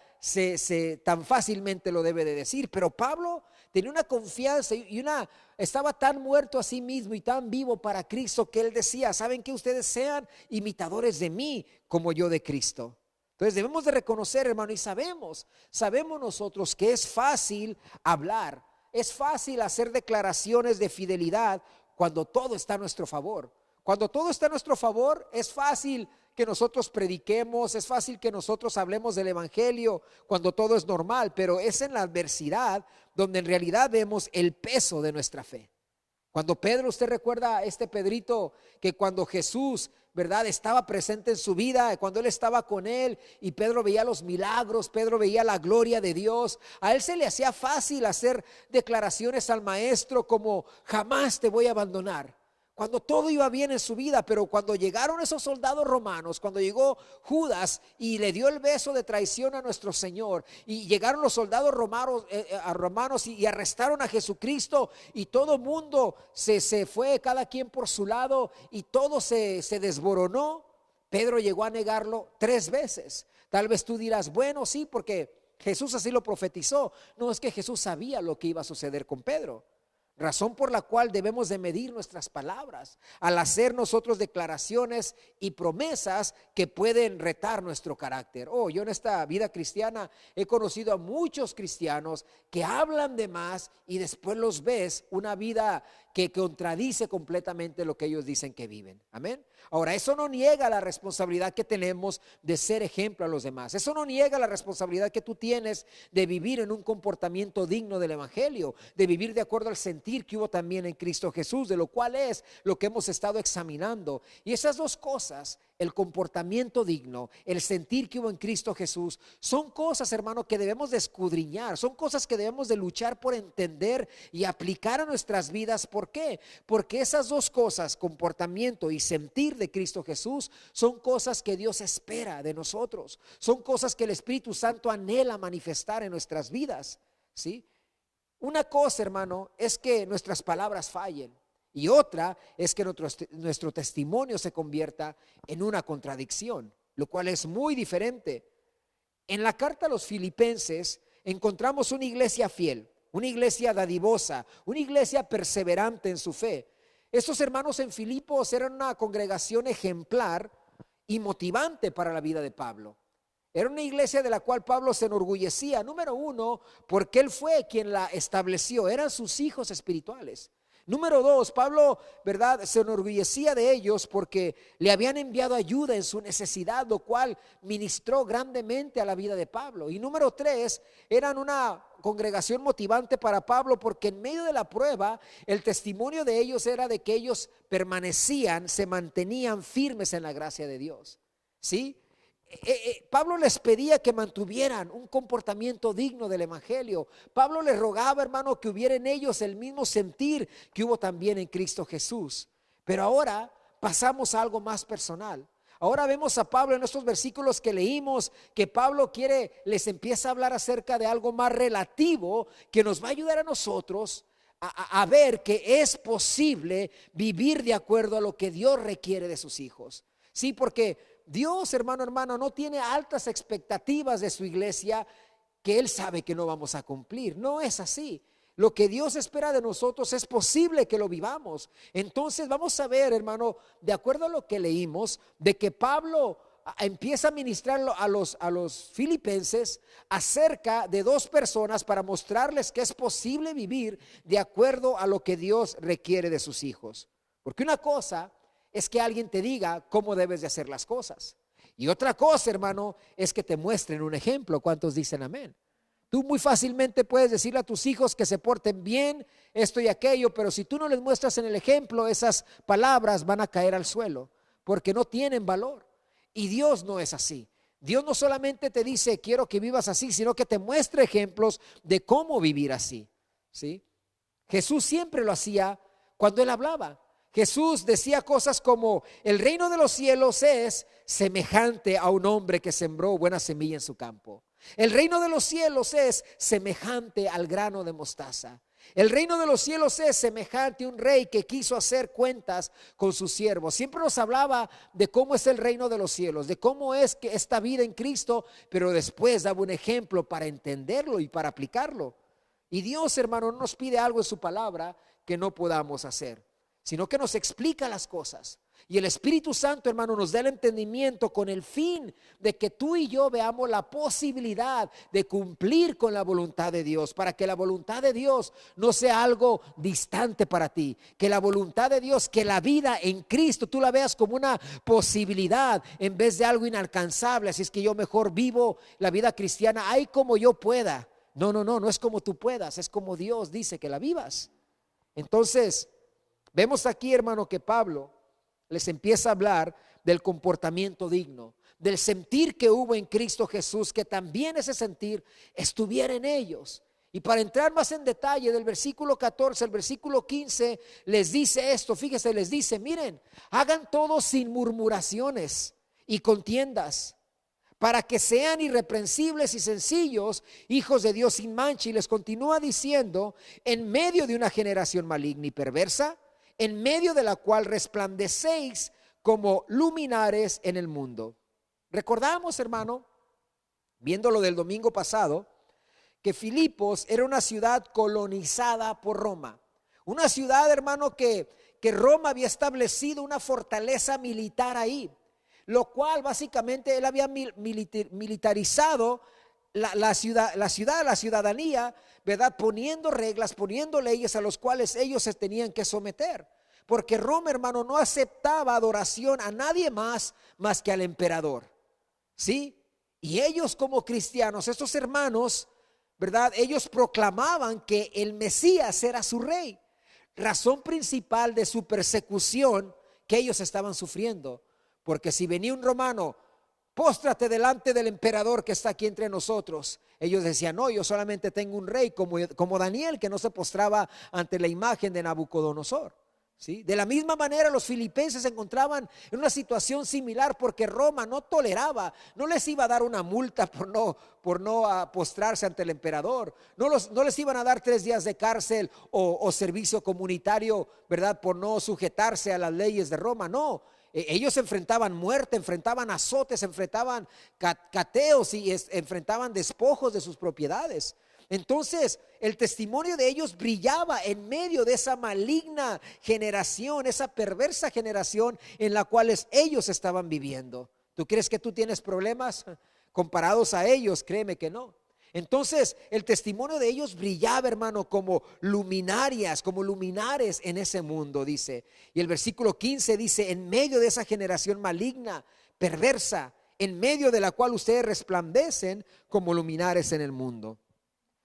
tan fácilmente lo debe de decir. Pero Pablo tenía una confianza estaba tan muerto a sí mismo y tan vivo para Cristo que él decía, ¿saben qué? Ustedes sean imitadores de mí como yo de Cristo. Entonces debemos de reconocer, hermano, y sabemos nosotros que es fácil hablar, es fácil hacer declaraciones de fidelidad cuando todo está a nuestro favor. Cuando todo está a nuestro favor, es fácil que nosotros prediquemos, es fácil que nosotros hablemos del evangelio cuando todo es normal, pero es en la adversidad donde en realidad vemos el peso de nuestra fe. Cuando Pedro, usted recuerda a este Pedrito que cuando Jesús, ¿verdad?, estaba presente en su vida, cuando él estaba con él y Pedro veía los milagros, Pedro veía la gloria de Dios, a él se le hacía fácil hacer declaraciones al maestro como jamás te voy a abandonar. Cuando todo iba bien en su vida, pero cuando llegaron esos soldados romanos, cuando llegó Judas y le dio el beso de traición a nuestro Señor, y llegaron los soldados romanos y arrestaron a Jesucristo, y todo mundo se fue, cada quien por su lado, y todo se desboronó, Pedro llegó a negarlo 3 veces. Tal vez tú dirás, bueno, sí, porque Jesús así lo profetizó. No, es que Jesús sabía lo que iba a suceder con Pedro. Razón por la cual debemos de medir nuestras palabras al hacer nosotros declaraciones y promesas que pueden retar nuestro carácter. Yo en esta vida cristiana he conocido a muchos cristianos que hablan de más y después los ves una vida que contradice completamente lo que ellos dicen que viven. Amén. Ahora, eso no niega la responsabilidad que tenemos de ser ejemplo a los demás. Eso no niega la responsabilidad que tú tienes de vivir en un comportamiento digno del evangelio, de vivir de acuerdo al sentir que hubo también en Cristo Jesús, de lo cual es lo que hemos estado examinando. Y esas 2 cosas, el comportamiento digno, el sentir que hubo en Cristo Jesús, son cosas, hermano, que debemos de escudriñar, son cosas que debemos de luchar por entender y aplicar a nuestras vidas. ¿Por qué? Porque esas 2 cosas, comportamiento y sentir de Cristo Jesús, son cosas que Dios espera de nosotros, son cosas que el Espíritu Santo anhela manifestar en nuestras vidas, ¿sí? Una cosa, hermano, es que nuestras palabras fallen. Y otra es que nuestro testimonio se convierta en una contradicción, lo cual es muy diferente. En la carta a los Filipenses encontramos una iglesia fiel, una iglesia dadivosa, una iglesia perseverante en su fe. Estos hermanos en Filipos eran una congregación ejemplar y motivante para la vida de Pablo. Era una iglesia de la cual Pablo se enorgullecía, número 1, porque él fue quien la estableció, eran sus hijos espirituales. Número 2, Pablo, ¿verdad?, se enorgullecía de ellos porque le habían enviado ayuda en su necesidad, lo cual ministró grandemente a la vida de Pablo. Y número 3, eran una congregación motivante para Pablo porque en medio de la prueba, el testimonio de ellos era de que ellos permanecían, se mantenían firmes en la gracia de Dios. ¿Sí? Pablo les pedía que mantuvieran un comportamiento digno del evangelio. Pablo les rogaba, hermano, que hubiera en ellos el mismo sentir que hubo también en Cristo Jesús. Pero ahora pasamos a algo más personal. Ahora vemos a Pablo en estos versículos que leímos, que Pablo les empieza a hablar acerca de algo más relativo que nos va a ayudar a nosotros a ver que es posible vivir de acuerdo a lo que Dios requiere de sus hijos. Sí, porque Dios, hermano, hermana, no tiene altas expectativas de su iglesia que Él sabe que no vamos a cumplir. No es así. Lo que Dios espera de nosotros es posible que lo vivamos. Entonces vamos a ver, hermano, de acuerdo a lo que leímos, de que Pablo empieza a ministrarlo a los filipenses acerca de dos personas para mostrarles que es posible vivir de acuerdo a lo que Dios requiere de sus hijos. Porque una cosa es que alguien te diga cómo debes de hacer las cosas. Y otra cosa, hermano, es que te muestren un ejemplo. ¿Cuántos dicen amén? Tú muy fácilmente puedes decirle a tus hijos que se porten bien, esto y aquello, pero si tú no les muestras en el ejemplo, esas palabras van a caer al suelo, porque no tienen valor. Y Dios no es así. Dios no solamente te dice, quiero que vivas así, sino que te muestra ejemplos de cómo vivir así, ¿sí? Jesús siempre lo hacía cuando Él hablaba. Jesús decía cosas como, el reino de los cielos es semejante a un hombre que sembró buena semilla en su campo. El reino de los cielos es semejante al grano de mostaza. El reino de los cielos es semejante a un rey que quiso hacer cuentas con sus siervos. Siempre nos hablaba de cómo es el reino de los cielos, de cómo es que esta vida en Cristo, pero después daba un ejemplo para entenderlo y para aplicarlo. Y Dios, hermano, no nos pide algo en su palabra que no podamos hacer, sino que nos explica las cosas. Y el Espíritu Santo, hermano, nos da el entendimiento con el fin de que tú y yo veamos la posibilidad de cumplir con la voluntad de Dios, para que la voluntad de Dios no sea algo distante para ti, que la voluntad de Dios, que la vida en Cristo tú la veas como una posibilidad en vez de algo inalcanzable. Así es que yo mejor vivo la vida cristiana ahí como yo pueda. No es como tú puedas, es como Dios dice que la vivas. Entonces, vemos aquí, hermano, que Pablo les empieza a hablar del comportamiento digno, del sentir que hubo en Cristo Jesús, que también ese sentir estuviera en ellos. Y para entrar más en detalle, del versículo 14 al versículo 15 les dice esto, fíjese, les dice, miren, hagan todo sin murmuraciones y contiendas, para que sean irreprensibles y sencillos, hijos de Dios sin mancha. Y les continúa diciendo, en medio de una generación maligna y perversa, en medio de la cual resplandecéis como luminares en el mundo. Recordamos, hermano, viendo lo del domingo pasado, que Filipos era una ciudad colonizada por Roma. Una ciudad, hermano, que Roma había establecido una fortaleza militar ahí, lo cual básicamente él había militarizado la ciudadanía, ¿verdad? Poniendo reglas, poniendo leyes a los cuales ellos se tenían que someter. Porque Roma, hermano, no aceptaba adoración a nadie más que al emperador, ¿sí? Y ellos como cristianos, estos hermanos, ¿verdad? Ellos proclamaban que el Mesías era su rey. Razón principal de su persecución que ellos estaban sufriendo. Porque si venía un romano, póstrate delante del emperador que está aquí entre nosotros. Ellos decían, no, yo solamente tengo un rey, como Daniel, que no se postraba ante la imagen de Nabucodonosor, ¿sí? De la misma manera los filipenses se encontraban en una situación similar, porque Roma no toleraba, no les iba a dar una multa por no postrarse ante el emperador, no les iban a dar 3 días de cárcel o servicio comunitario, ¿verdad? Por no sujetarse a las leyes de Roma, no. Ellos enfrentaban muerte, enfrentaban azotes, enfrentaban cateos y enfrentaban despojos de sus propiedades. Entonces el testimonio de ellos brillaba en medio de esa maligna generación, esa perversa generación en la cual ellos estaban viviendo. ¿Tú crees que tú tienes problemas comparados a ellos? Créeme que no. Entonces el testimonio de ellos brillaba, hermano, como luminarias, como luminares en ese mundo, dice. Y el versículo 15 dice, en medio de esa generación maligna, perversa, en medio de la cual ustedes resplandecen como luminares en el mundo.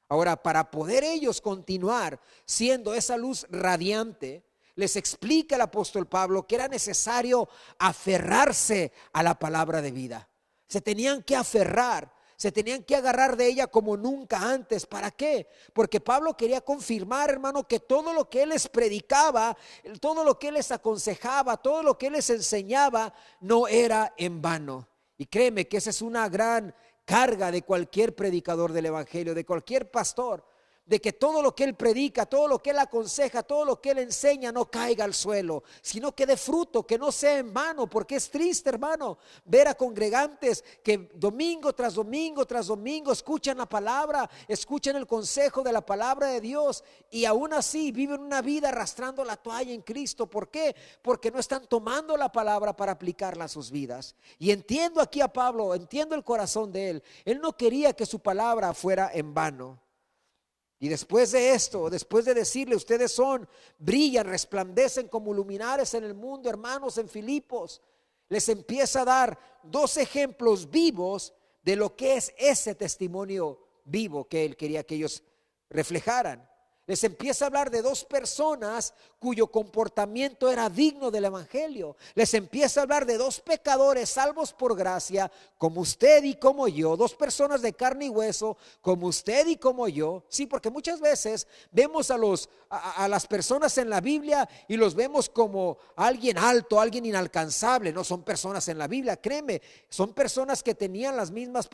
Ahora, para poder ellos continuar siendo esa luz radiante, les explica el apóstol Pablo que era necesario aferrarse a la palabra de vida. Se tenían que aferrar. Se tenían que agarrar de ella como nunca antes. ¿Para qué? Porque Pablo quería confirmar, hermano, que todo lo que él les predicaba, todo lo que él les aconsejaba, todo lo que él les enseñaba, no era en vano. Y créeme que esa es una gran carga de cualquier predicador del evangelio, de cualquier pastor, de que todo lo que él predica, todo lo que él aconseja, todo lo que él enseña no caiga al suelo, sino que dé fruto, que no sea en vano, porque es triste, hermano, ver a congregantes que domingo tras domingo tras domingo escuchan la palabra, escuchan el consejo de la palabra de Dios y aún así viven una vida arrastrando la toalla en Cristo. ¿Por qué? Porque no están tomando la palabra para aplicarla a sus vidas. Y entiendo aquí a Pablo, entiendo el corazón de él. Él no quería que su palabra fuera en vano. Y después de esto, después de decirle, ustedes brillan, resplandecen como luminares en el mundo, hermanos, en Filipos, les empieza a dar dos ejemplos vivos de lo que es ese testimonio vivo que él quería que ellos reflejaran. Les empieza a hablar de dos personas cuyo comportamiento era digno del evangelio. Les empieza a hablar de dos pecadores salvos por gracia, como usted y como yo, dos personas de carne y hueso, como usted y como yo. Sí, porque muchas veces vemos a las personas en la Biblia y los vemos como alguien alto, alguien inalcanzable. No son personas en la Biblia, créeme, son personas que tenían las mismas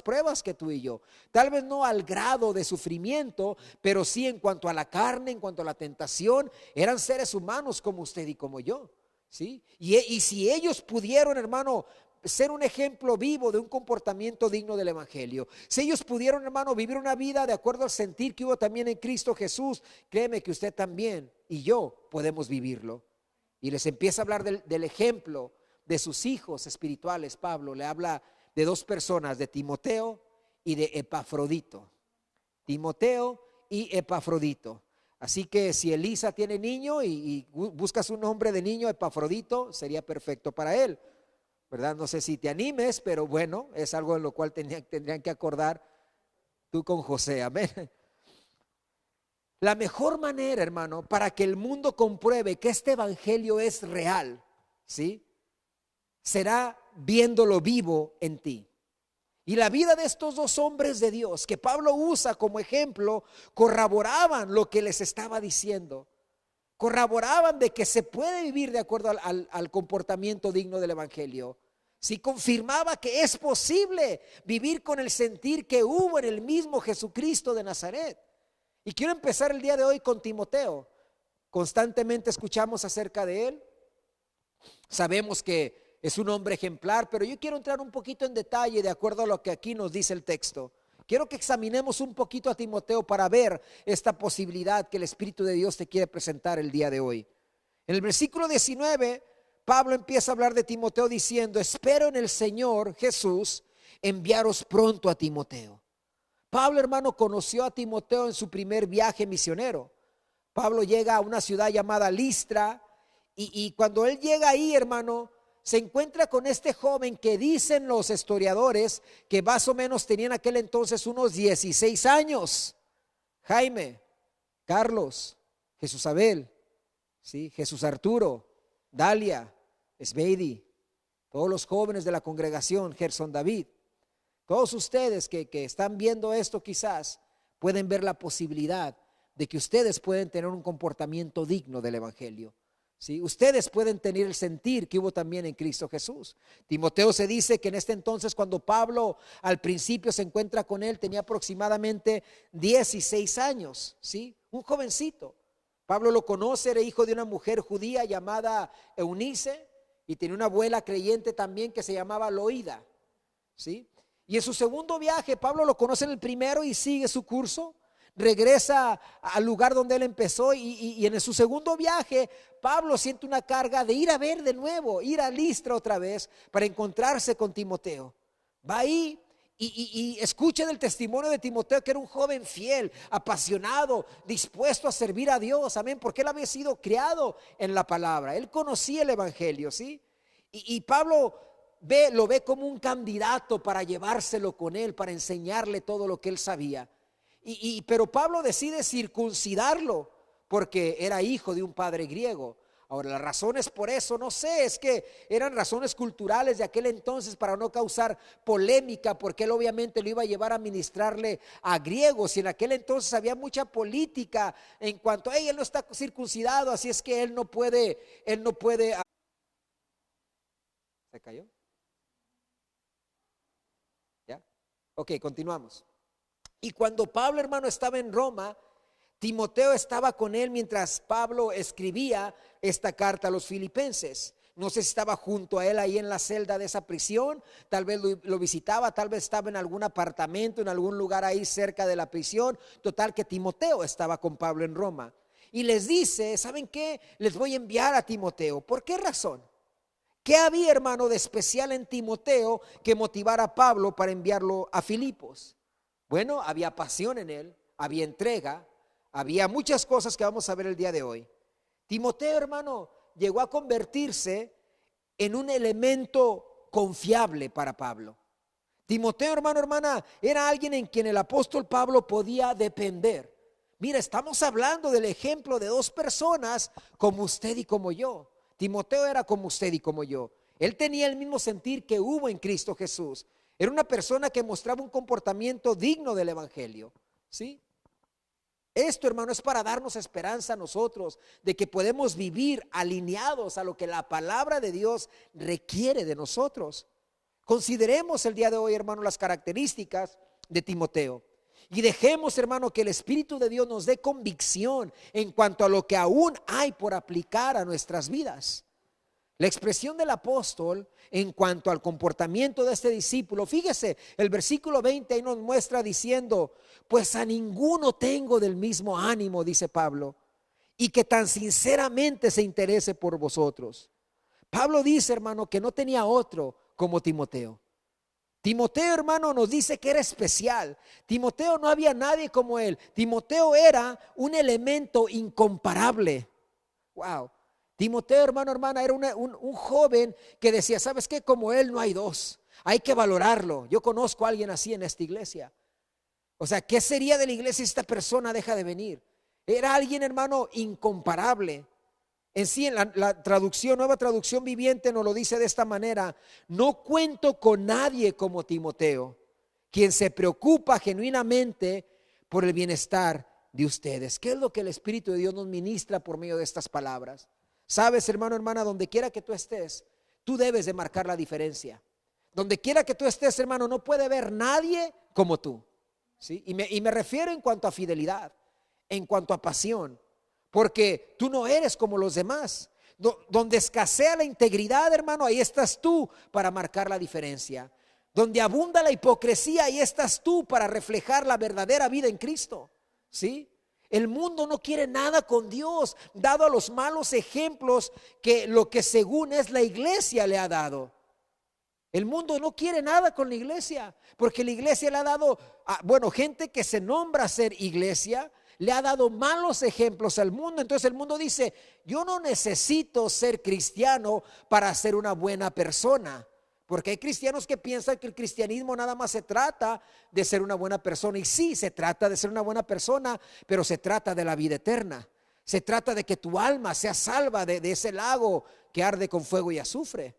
pruebas que tú y yo. Tal vez no al grado de sufrimiento, pero sí en cuanto a la carne, en cuanto a la tentación, eran seres humanos como usted y como yo, ¿sí? Y si ellos pudieron, hermano, ser un ejemplo vivo de un comportamiento digno del evangelio, si ellos pudieron, hermano, vivir una vida de acuerdo al sentir que hubo también en Cristo Jesús, créeme que usted también y yo podemos vivirlo. Y les empieza a hablar del ejemplo de sus hijos espirituales. Pablo le habla de dos personas, de Timoteo y de Epafrodito. Timoteo y Epafrodito. Así que si Elisa tiene niño y buscas un nombre de niño, Epafrodito sería perfecto para él, ¿verdad? No sé si te animes, pero bueno, es algo en lo cual tendrían que acordar tú con José, amén. La mejor manera, hermano, para que el mundo compruebe que este evangelio es real, ¿sí? Será viéndolo vivo en ti. Y la vida de estos dos hombres de Dios que Pablo usa como ejemplo corroboraban lo que les estaba diciendo. Corroboraban de que se puede vivir de acuerdo al comportamiento digno del evangelio. Sí, confirmaba que es posible vivir con el sentir que hubo en el mismo Jesucristo de Nazaret. Y quiero empezar el día de hoy con Timoteo. Constantemente escuchamos acerca de él. Sabemos que es un hombre ejemplar, pero yo quiero entrar un poquito en detalle de acuerdo a lo que aquí nos dice el texto. Quiero que examinemos un poquito a Timoteo para ver esta posibilidad que el Espíritu de Dios te quiere presentar el día de hoy. En el versículo 19, Pablo empieza a hablar de Timoteo diciendo: espero en el Señor Jesús enviaros pronto a Timoteo. Pablo, hermano, conoció a Timoteo en su primer viaje misionero. Pablo llega a una ciudad llamada Listra y cuando él llega ahí, hermano, se encuentra con este joven que dicen los historiadores que más o menos tenía en aquel entonces unos 16 años. Jaime, Carlos, Jesús Abel, ¿sí? Jesús Arturo, Dalia, Esbeidi, todos los jóvenes de la congregación, Gerson David. Todos ustedes que están viendo esto quizás pueden ver la posibilidad de que ustedes pueden tener un comportamiento digno del evangelio. ¿Sí? Ustedes pueden tener el sentir que hubo también en Cristo Jesús. Timoteo se dice que en este entonces, cuando Pablo al principio se encuentra con él, tenía aproximadamente 16 años, ¿sí? Un jovencito. Pablo lo conoce, era hijo de una mujer judía llamada Eunice y tenía una abuela creyente también que se llamaba Loida, ¿sí? Y en su segundo viaje, Pablo lo conoce en el primero y sigue su curso. Regresa al lugar donde él empezó y en su segundo viaje Pablo siente una carga de ir a ver de nuevo, ir a Listra otra vez para encontrarse con Timoteo. Va ahí y escucha del testimonio de Timoteo, que era un joven fiel, apasionado, dispuesto a servir a Dios, amén, porque él había sido criado en la palabra, él conocía el evangelio, ¿sí? Y Pablo lo ve como un candidato para llevárselo con él, para enseñarle todo lo que él sabía. Pero Pablo decide circuncidarlo porque era hijo de un padre griego. Ahora, las razones por eso, no sé, es que eran razones culturales de aquel entonces para no causar polémica, porque él obviamente lo iba a llevar a ministrarle a griegos, y en aquel entonces había mucha política en cuanto a él no está circuncidado, así es que él no puede. ¿Se cayó? ¿Ya? Ok, continuamos. Y cuando Pablo, hermano, estaba en Roma, Timoteo estaba con él mientras Pablo escribía esta carta a los filipenses. No sé si estaba junto a él ahí en la celda de esa prisión, tal vez lo visitaba, tal vez estaba en algún apartamento, en algún lugar ahí cerca de la prisión. Total que Timoteo estaba con Pablo en Roma. Y les dice, ¿saben qué? Les voy a enviar a Timoteo. ¿Por qué razón? ¿Qué había, hermano, de especial en Timoteo que motivara a Pablo para enviarlo a Filipos? Bueno, había pasión en él, había entrega, había muchas cosas que vamos a ver el día de hoy. Timoteo, hermano, llegó a convertirse en un elemento confiable para Pablo. Timoteo, hermano, hermana, era alguien en quien el apóstol Pablo podía depender. Mira, estamos hablando del ejemplo de dos personas como usted y como yo. Timoteo era como usted y como yo. Él tenía el mismo sentir que hubo en Cristo Jesús. Era una persona que mostraba un comportamiento digno del evangelio, ¿sí? Esto, hermano, es para darnos esperanza a nosotros de que podemos vivir alineados a lo que la palabra de Dios requiere de nosotros. Consideremos el día de hoy, hermano, las características de Timoteo y dejemos, hermano, que el Espíritu de Dios nos dé convicción en cuanto a lo que aún hay por aplicar a nuestras vidas. La expresión del apóstol en cuanto al comportamiento de este discípulo, fíjese, el versículo 20 ahí nos muestra diciendo, pues a ninguno tengo del mismo ánimo, dice Pablo, y que tan sinceramente se interese por vosotros. Pablo dice, hermano, que no tenía otro como Timoteo. Timoteo, hermano, nos dice que era especial. Timoteo no había nadie como él. Timoteo era un elemento incomparable. Wow. Timoteo, hermano, hermana, era un joven que decía, ¿sabes qué? Como él no hay dos, hay que valorarlo. Yo conozco a alguien así en esta iglesia. O sea, ¿qué sería de la iglesia si esta persona deja de venir? Era alguien, hermano, incomparable. En sí, en la traducción, Nueva Traducción Viviente nos lo dice de esta manera: no cuento con nadie como Timoteo, quien se preocupa genuinamente por el bienestar de ustedes. ¿Qué es lo que el Espíritu de Dios nos ministra por medio de estas palabras? Sabes, hermano, hermana, donde quiera que tú estés, tú debes de marcar la diferencia. Donde quiera que tú estés, hermano, no puede haber nadie como tú, ¿sí? Y me refiero en cuanto a fidelidad, en cuanto a pasión, porque tú no eres como los demás. Donde escasea la integridad, hermano, ahí estás tú para marcar la diferencia. Donde abunda la hipocresía, ahí estás tú para reflejar la verdadera vida en Cristo, ¿sí? El mundo no quiere nada con Dios, dado a los malos ejemplos que lo que según es la iglesia le ha dado. El mundo no quiere nada con la iglesia, porque la iglesia le ha dado, gente que se nombra ser iglesia, le ha dado malos ejemplos al mundo. Entonces el mundo dice, yo no necesito ser cristiano para ser una buena persona. Porque hay cristianos que piensan que el cristianismo nada más se trata de ser una buena persona. Y sí, se trata de ser una buena persona, pero se trata de la vida eterna. Se trata de que tu alma sea salva de ese lago que arde con fuego y azufre.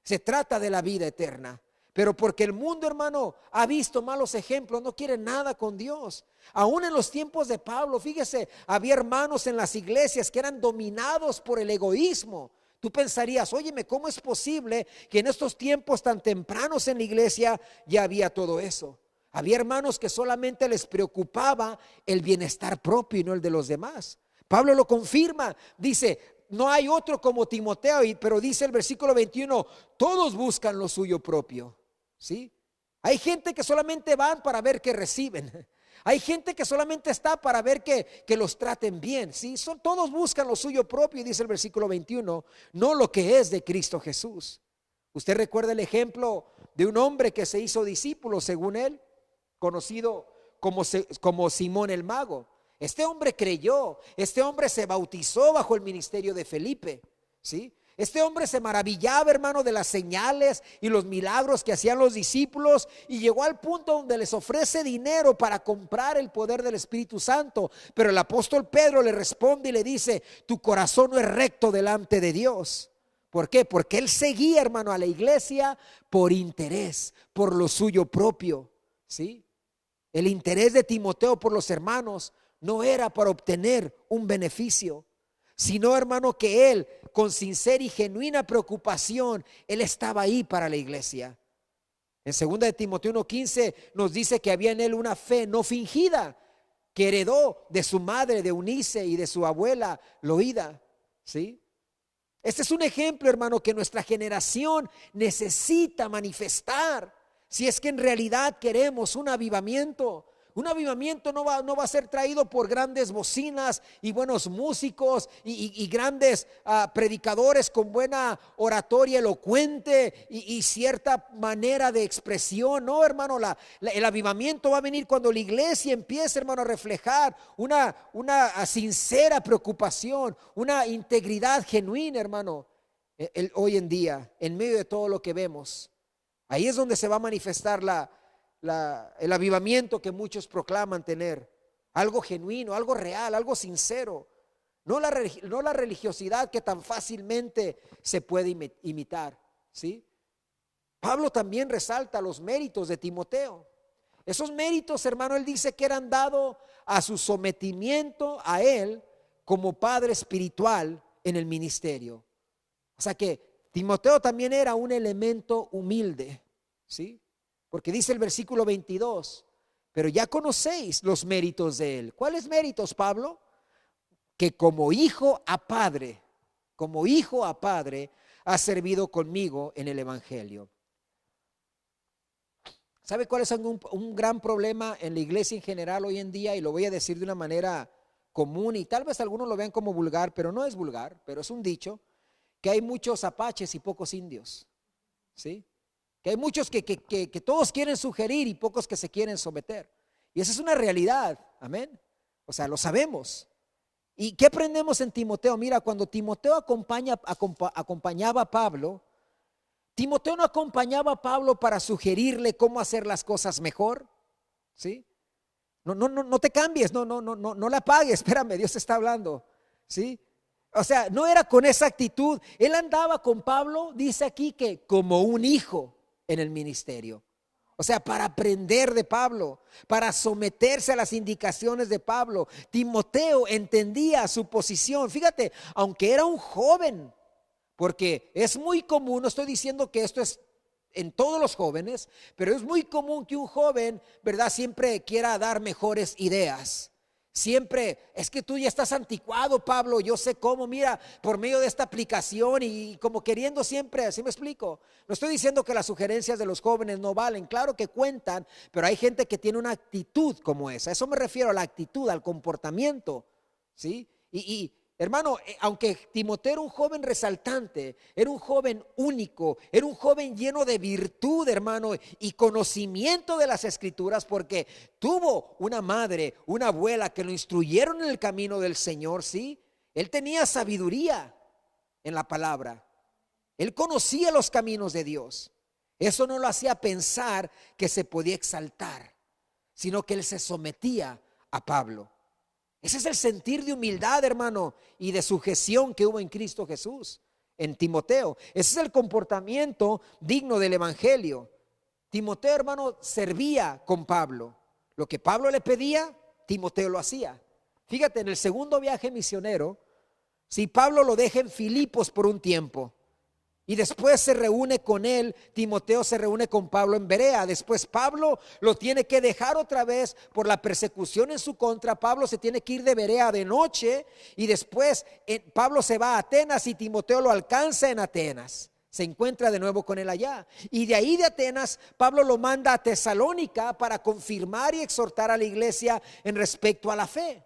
Se trata de la vida eterna. Pero porque el mundo, hermano, ha visto malos ejemplos, no quiere nada con Dios. Aún en los tiempos de Pablo, fíjese, había hermanos en las iglesias que eran dominados por el egoísmo. Tú pensarías, óyeme, ¿cómo es posible que en estos tiempos tan tempranos en la iglesia ya había todo eso? Había hermanos que solamente les preocupaba el bienestar propio y no el de los demás. Pablo lo confirma, dice, no hay otro como Timoteo, pero dice el versículo 21, todos buscan lo suyo propio, ¿sí? Hay gente que solamente van para ver qué reciben. Hay gente que solamente está para ver que los traten bien, ¿sí? Todos buscan lo suyo propio, y dice el versículo 21, no lo que es de Cristo Jesús. Usted recuerda el ejemplo de un hombre que se hizo discípulo, según él, conocido como Simón el Mago. Este hombre creyó, este hombre se bautizó bajo el ministerio de Felipe, ¿sí? Este hombre se maravillaba, hermano, de las señales y los milagros que hacían los discípulos, y llegó al punto donde les ofrece dinero para comprar el poder del Espíritu Santo. Pero el apóstol Pedro le responde y le dice, tu corazón no es recto delante de Dios. ¿Por qué? Porque él seguía, hermano, a la iglesia por interés, por lo suyo propio, ¿sí? El interés de Timoteo por los hermanos no era para obtener un beneficio, sino, hermano, que él, con sincera y genuina preocupación, él estaba ahí para la iglesia. En 2 de Timoteo 1:15 nos dice que había en él una fe no fingida, que heredó de su madre, de Eunice, y de su abuela Loída, ¿sí? Este es un ejemplo, hermano, que nuestra generación necesita manifestar si es que en realidad queremos un avivamiento. Un avivamiento no va a ser traído por grandes bocinas y buenos músicos y grandes predicadores con buena oratoria elocuente y cierta manera de expresión. No, hermano, el avivamiento va a venir cuando la iglesia empiece, hermano, a reflejar una sincera preocupación, una integridad genuina, hermano, hoy en día, en medio de todo lo que vemos. Ahí es donde se va a manifestar el avivamiento que muchos proclaman tener. Algo genuino, algo real, algo sincero. No la religiosidad que tan fácilmente se puede imitar, ¿sí? Pablo también resalta los méritos de Timoteo. Esos méritos, hermano, él dice que eran dados a su sometimiento a él como padre espiritual en el ministerio. O sea que Timoteo también era un elemento humilde, ¿sí? Porque dice el versículo 22, pero ya conocéis los méritos de él. ¿Cuáles méritos, Pablo? Que como hijo a padre ha servido conmigo en el evangelio. ¿Sabe cuál es un gran problema en la iglesia en general hoy en día? Y lo voy a decir de una manera común y tal vez algunos lo vean como vulgar, pero no es vulgar, pero es un dicho, que hay muchos apaches y pocos indios, ¿sí? Que hay muchos que todos quieren sugerir y pocos que se quieren someter. Y esa es una realidad, amén. O sea, lo sabemos. ¿Y qué aprendemos en Timoteo? Mira, cuando Timoteo acompañaba a Pablo, Timoteo no acompañaba a Pablo para sugerirle cómo hacer las cosas mejor, ¿sí? No te cambies, no la apagues, espérame, Dios está hablando, ¿sí? O sea, no era con esa actitud. Él andaba con Pablo, dice aquí que como un hijo en el ministerio. O sea, para aprender de Pablo, para someterse a las indicaciones de Pablo. Timoteo entendía su posición. Fíjate, aunque era un joven, porque es muy común, no estoy diciendo que esto es en todos los jóvenes, pero es muy común que un joven, ¿verdad?, siempre quiera dar mejores ideas. Siempre, es que tú ya estás anticuado, Pablo, yo sé cómo, mira, por medio de esta aplicación y como queriendo siempre, ¿así me explico? No estoy diciendo que las sugerencias de los jóvenes no valen, claro que cuentan, pero hay gente que tiene una actitud como esa. A eso me refiero, a la actitud, al comportamiento, ¿sí? Hermano, aunque Timoteo era un joven resaltante, era un joven único, era un joven lleno de virtud, hermano, y conocimiento de las escrituras, porque tuvo una madre, una abuela que lo instruyeron en el camino del Señor, ¿sí? Él tenía sabiduría en la palabra. Él conocía los caminos de Dios. Eso no lo hacía pensar que se podía exaltar, sino que él se sometía a Pablo. Ese es el sentir de humildad, hermano, y de sujeción que hubo en Cristo Jesús, en Timoteo. Ese es el comportamiento digno del evangelio. Timoteo, hermano, servía con Pablo. Lo que Pablo le pedía, Timoteo lo hacía. Fíjate, en el segundo viaje misionero, si Pablo lo deja en Filipos por un tiempo y después se reúne con él, Timoteo se reúne con Pablo en Berea. Después Pablo lo tiene que dejar otra vez por la persecución en su contra. Pablo se tiene que ir de Berea de noche y después Pablo se va a Atenas y Timoteo lo alcanza en Atenas. Se encuentra de nuevo con él allá. Y de ahí de Atenas, Pablo lo manda a Tesalónica para confirmar y exhortar a la iglesia en respecto a la fe.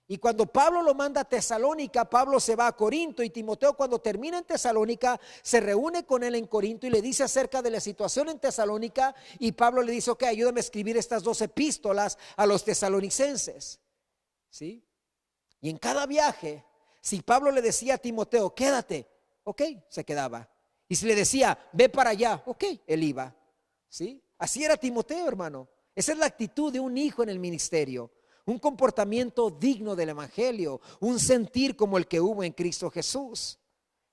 Y cuando Pablo lo manda a Tesalónica, Pablo se va a Corinto, y Timoteo, cuando termina en Tesalónica, se reúne con él en Corinto y le dice acerca de la situación en Tesalónica, y Pablo le dice: ok, ayúdame a escribir estas 2 epístolas a los tesalonicenses, ¿sí? Y en cada viaje, si Pablo le decía a Timoteo: quédate, ok, se quedaba. Y si le decía: ve para allá, ok, él iba, ¿sí? Así era Timoteo, hermano. Esa es la actitud de un hijo en el ministerio. Un comportamiento digno del evangelio, un sentir como el que hubo en Cristo Jesús.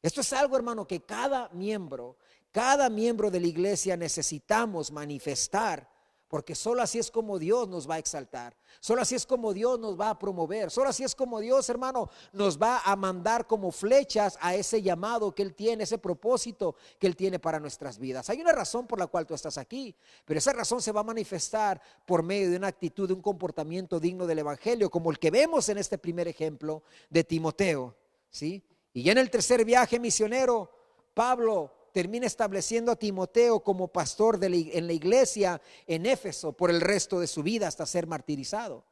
Esto es algo, hermano, que cada miembro de la iglesia necesitamos manifestar porque solo así es como Dios nos va a exaltar, solo así es como Dios nos va a promover, solo así es como Dios, hermano, nos va a mandar como flechas a ese llamado que Él tiene, ese propósito que Él tiene para nuestras vidas. Hay una razón por la cual tú estás aquí, pero esa razón se va a manifestar por medio de una actitud, de un comportamiento digno del evangelio, como el que vemos en este primer ejemplo de Timoteo, ¿sí? Y ya en el tercer viaje misionero, Pablo termina estableciendo a Timoteo como pastor en la iglesia en Éfeso por el resto de su vida hasta ser martirizado.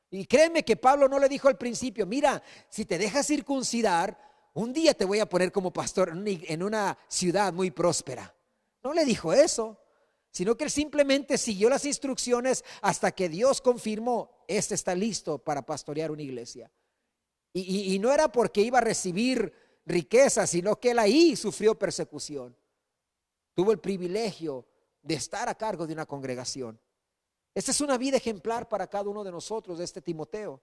Y créeme que Pablo no le dijo al principio: mira, si te dejas circuncidar, un día te voy a poner como pastor en una ciudad muy próspera. No le dijo eso, sino que él simplemente siguió las instrucciones hasta que Dios confirmó: este está listo para pastorear una iglesia. Y no era porque iba a recibir riqueza, sino que él ahí sufrió persecución. Tuvo el privilegio de estar a cargo de una congregación. Esta es una vida ejemplar para cada uno de nosotros, de este Timoteo.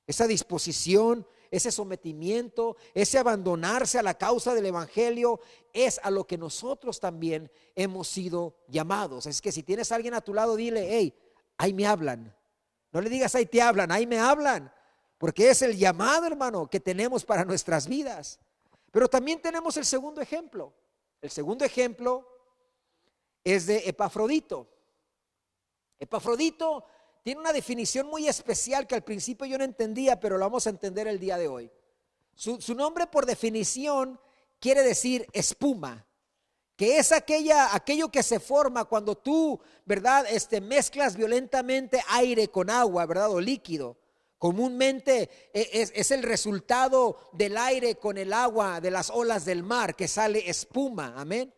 Esa disposición, ese sometimiento, ese abandonarse a la causa del evangelio es a lo que nosotros también hemos sido llamados. Es que si tienes a alguien a tu lado, dile: hey, ahí me hablan. No le digas ahí te hablan, ahí me hablan, porque es el llamado, hermano, que tenemos para nuestras vidas. Pero también tenemos el segundo ejemplo. El segundo ejemplo es de Epafrodito. Epafrodito tiene una definición muy especial que al principio yo no entendía, pero lo vamos a entender el día de hoy. Su nombre por definición quiere decir espuma, que es aquello que se forma cuando tú, ¿verdad? Mezclas violentamente aire con agua, ¿verdad? O líquido. Comúnmente es el resultado del aire con el agua de las olas del mar, que sale espuma, amén.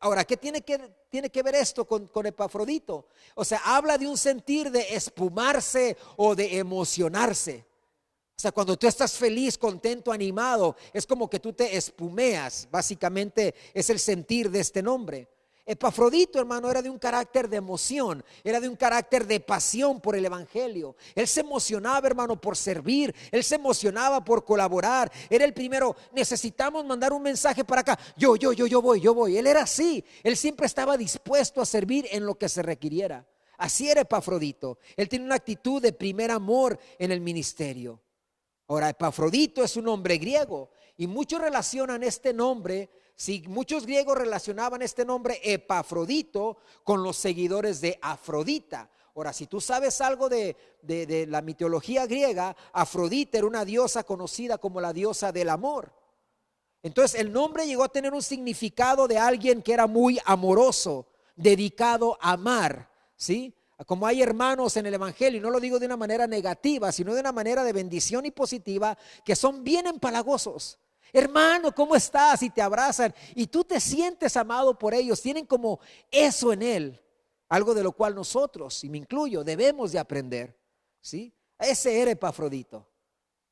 Ahora, ¿qué tiene que ver esto con Epafrodito? O sea, habla de un sentir de espumarse o de emocionarse. O sea, cuando tú estás feliz, contento, animado, es como que tú te espumeas. Básicamente es el sentir de este nombre. Epafrodito, hermano, era de un carácter de emoción, era de un carácter de pasión por el evangelio. Él se emocionaba, hermano, por servir, él se emocionaba por colaborar. Era el primero: necesitamos mandar un mensaje para acá, yo voy. Él era así, él siempre estaba dispuesto a servir en lo que se requiriera. Así era Epafrodito. Él tiene una actitud de primer amor en el ministerio. Ahora, Epafrodito es un nombre griego y muchos relacionan este nombre. Sí, muchos griegos relacionaban este nombre Epafrodito con los seguidores de Afrodita. Ahora, si tú sabes algo de la mitología griega, Afrodita era una diosa conocida como la diosa del amor. Entonces el nombre llegó a tener un significado de alguien que era muy amoroso, dedicado a amar, ¿sí? Como hay hermanos en el evangelio, y no lo digo de una manera negativa, sino de una manera de bendición y positiva, que son bien empalagosos. Hermano, ¿cómo estás? Y te abrazan y tú te sientes amado por ellos. Tienen como eso en él, algo de lo cual nosotros, y me incluyo, debemos de aprender, ¿sí? Ese era Epafrodito,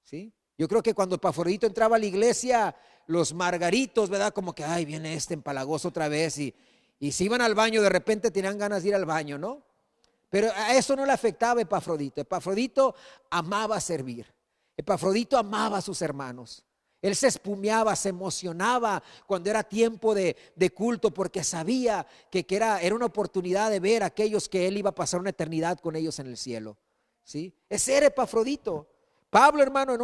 ¿sí? Yo creo que cuando Epafrodito entraba a la iglesia, los margaritos, ¿verdad? Como que, ay, viene este empalagoso otra vez, y si iban al baño, de repente tenían ganas de ir al baño, ¿no? Pero a eso no le afectaba a Epafrodito. Epafrodito amaba servir. Epafrodito amaba a sus hermanos. Él se espumeaba, se emocionaba cuando era tiempo de culto, porque sabía que era una oportunidad de ver a aquellos que él iba a pasar una eternidad con ellos en el cielo, ¿sí? Ese era Epafrodito. Pablo, hermano,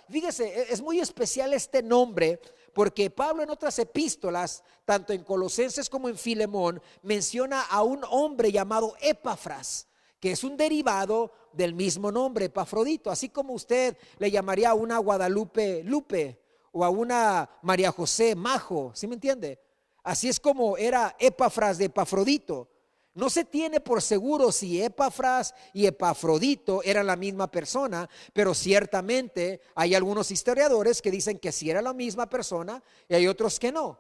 fíjese, es muy especial este nombre, porque Pablo en otras epístolas, tanto en Colosenses como en Filemón, menciona a un hombre llamado Epafras, que es un derivado del mismo nombre, Epafrodito. Así como usted le llamaría a una Guadalupe Lupe o a una María José Majo, ¿sí me entiende? Así es como era Epafras de Epafrodito. No se tiene por seguro si Epafras y Epafrodito eran la misma persona, pero ciertamente hay algunos historiadores que dicen que sí era la misma persona y hay otros que no.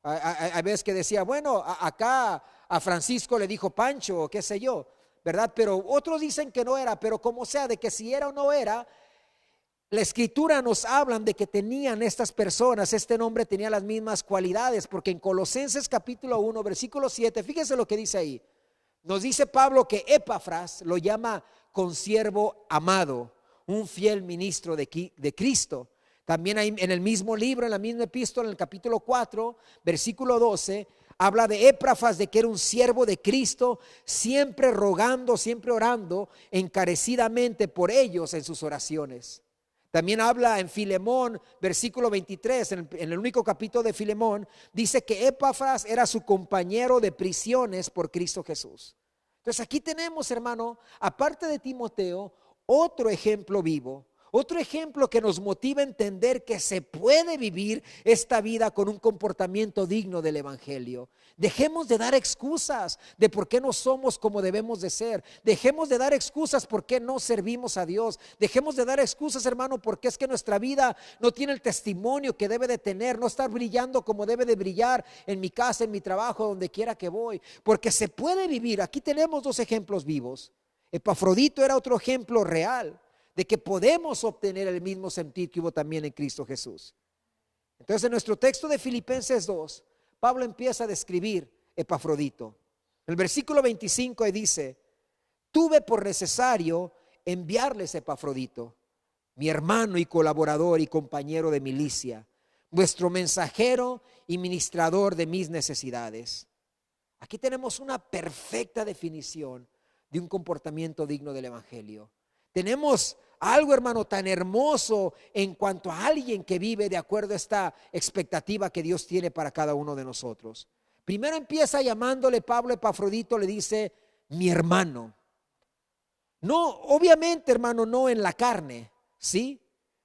Hay veces que decía, bueno, acá a Francisco le dijo Pancho o qué sé yo, ¿verdad? Pero otros dicen que no era, pero como sea, de que si era o no era, la escritura nos hablan de que tenían estas personas, este nombre tenía las mismas cualidades, porque en Colosenses capítulo 1, versículo 7, fíjense lo que dice ahí. Nos dice Pablo que Epafras lo llama consiervo amado, un fiel ministro de Cristo. También hay en el mismo libro, en la misma epístola, en el capítulo 4, versículo 12, Habla de Epafras, de que era un siervo de Cristo, siempre rogando, siempre orando encarecidamente por ellos en sus oraciones. También habla en Filemón, versículo 23, en el único capítulo de Filemón, dice que Epafras era su compañero de prisiones por Cristo Jesús. Entonces aquí tenemos, hermano, aparte de Timoteo, otro ejemplo vivo. Otro ejemplo que nos motiva a entender que se puede vivir esta vida con un comportamiento digno del evangelio. Dejemos de dar excusas de por qué no somos como debemos de ser. Dejemos de dar excusas por qué no servimos a Dios. Dejemos de dar excusas, hermano, porque es que nuestra vida no tiene el testimonio que debe de tener, no está brillando como debe de brillar en mi casa, en mi trabajo, donde quiera que voy. Porque se puede vivir. Aquí tenemos dos ejemplos vivos. Epafrodito era otro ejemplo real de que podemos obtener el mismo sentir que hubo también en Cristo Jesús. Entonces, en nuestro texto de Filipenses 2, Pablo empieza a describir Epafrodito. En el versículo 25 dice: tuve por necesario enviarles a Epafrodito, mi hermano y colaborador y compañero de milicia, vuestro mensajero y ministrador de mis necesidades. Aquí tenemos una perfecta definición de un comportamiento digno del evangelio. Tenemos algo, hermano, tan hermoso en cuanto a alguien que vive de acuerdo a esta expectativa que Dios tiene para cada uno de nosotros. Primero empieza llamándole Pablo Epafrodito, le dice mi hermano. No, obviamente, hermano, no en la carne, ¿sí?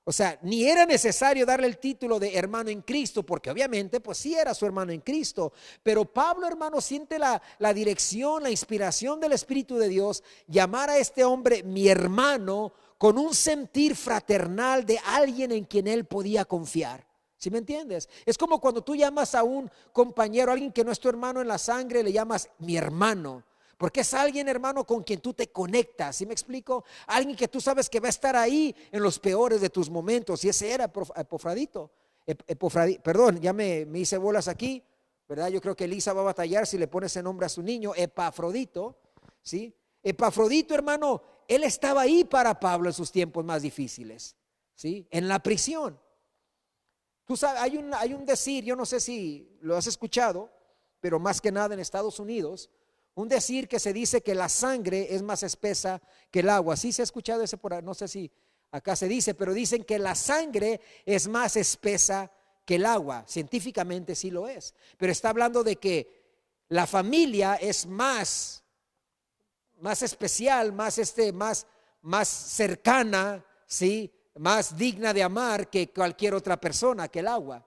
O sea, ni era necesario darle el título de hermano en Cristo, porque obviamente pues sí era su hermano en Cristo. Pero Pablo, hermano, siente la dirección, la inspiración del Espíritu de Dios, llamar a este hombre mi hermano con un sentir fraternal de alguien en quien él podía confiar. ¿Sí me entiendes? Es como cuando tú llamas a un compañero, a alguien que no es tu hermano en la sangre, le llamas mi hermano. Porque es alguien, hermano, con quien tú te conectas. ¿Sí me explico? Alguien que tú sabes que va a estar ahí en los peores de tus momentos. Y ese era Epafrodito. Perdón, ya me hice bolas aquí, ¿verdad? Yo creo que Elisa va a batallar si le pone ese nombre a su niño, Epafrodito, ¿sí? Epafrodito, hermano, él estaba ahí para Pablo en sus tiempos más difíciles, ¿sí? En la prisión. Tú sabes, hay un decir, yo no sé si lo has escuchado, pero más que nada en Estados Unidos, un decir que se dice que la sangre es más espesa que el agua. Sí se ha escuchado ese por ahí, no sé si acá se dice, pero dicen que la sangre es más espesa que el agua. Científicamente sí lo es, pero está hablando de que la familia es más especial, más cercana, ¿sí? Más digna de amar que cualquier otra persona, que el agua,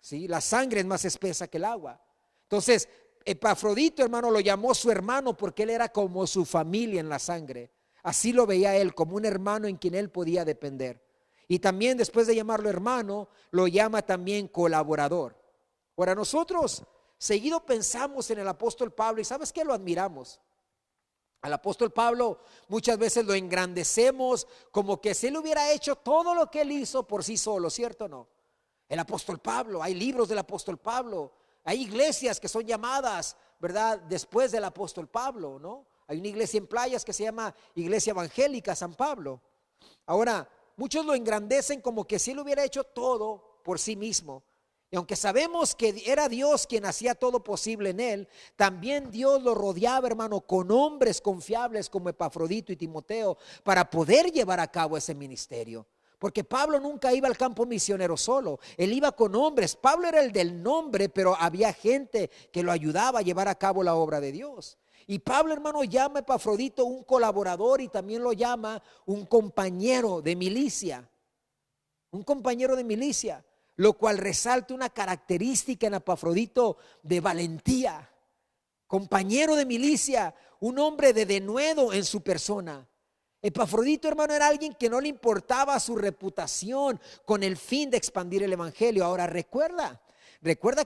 ¿sí? La sangre es más espesa que el agua. Entonces, Epafrodito, hermano, lo llamó su hermano porque él era como su familia en la sangre. Así lo veía él, como un hermano en quien él podía depender. Y también, después de llamarlo hermano, lo llama también colaborador. Ahora, nosotros seguido pensamos en el apóstol Pablo y ¿sabes qué? Lo admiramos. Al apóstol Pablo muchas veces lo engrandecemos como que si él hubiera hecho todo lo que él hizo por sí solo, ¿cierto o no? El apóstol Pablo, hay libros del apóstol Pablo, hay iglesias que son llamadas, ¿verdad? Después del apóstol Pablo, ¿no? Hay una iglesia en Playas que se llama Iglesia Evangélica San Pablo. Ahora, muchos lo engrandecen como que si él hubiera hecho todo por sí mismo. Y aunque sabemos que era Dios quien hacía todo posible en él, también Dios lo rodeaba, hermano, con hombres confiables como Epafrodito y Timoteo para poder llevar a cabo ese ministerio. Porque Pablo nunca iba al campo misionero solo, él iba con hombres. Pablo era el del nombre, pero había gente que lo ayudaba a llevar a cabo la obra de Dios. Y Pablo, hermano, llama a Epafrodito un colaborador y también lo llama un compañero de milicia. Un compañero de milicia, lo cual resalta una característica en Epafrodito de valentía. Compañero de milicia, un hombre de denuedo en su persona. Epafrodito, hermano, era alguien que no le importaba su reputación con el fin de expandir el evangelio. Ahora recuerda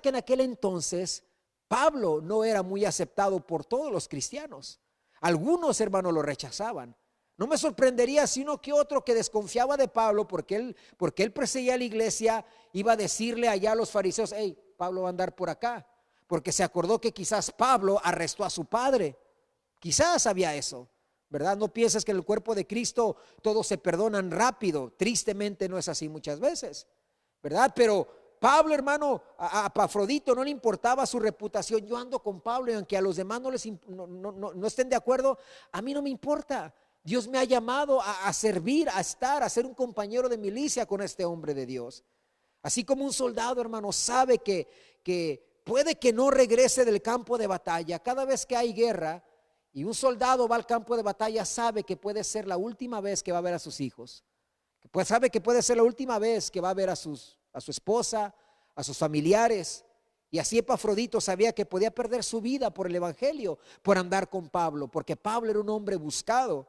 que en aquel entonces Pablo no era muy aceptado por todos los cristianos. Algunos, hermanos, lo rechazaban. No me sorprendería si uno que otro que desconfiaba de Pablo porque él perseguía a la iglesia, iba a decirle allá a los fariseos: hey, Pablo va a andar por acá, porque se acordó que quizás Pablo arrestó a su padre. Quizás había eso, ¿verdad? No pienses que en el cuerpo de Cristo todos se perdonan rápido. Tristemente no es así muchas veces, ¿verdad? Pero Pablo, hermano, a Epafrodito no le importaba su reputación. Yo ando con Pablo y aunque a los demás no estén de acuerdo, a mí no me importa. Dios me ha llamado a servir, a ser un compañero de milicia con este hombre de Dios. Así como un soldado, hermano, sabe que puede que no regrese del campo de batalla. Cada vez que hay guerra y un soldado va al campo de batalla, sabe que puede ser la última vez que va a ver a sus hijos. Pues sabe que puede ser la última vez que va a ver a su esposa, a sus familiares. Y así Epafrodito sabía que podía perder su vida por el evangelio, por andar con Pablo, porque Pablo era un hombre buscado,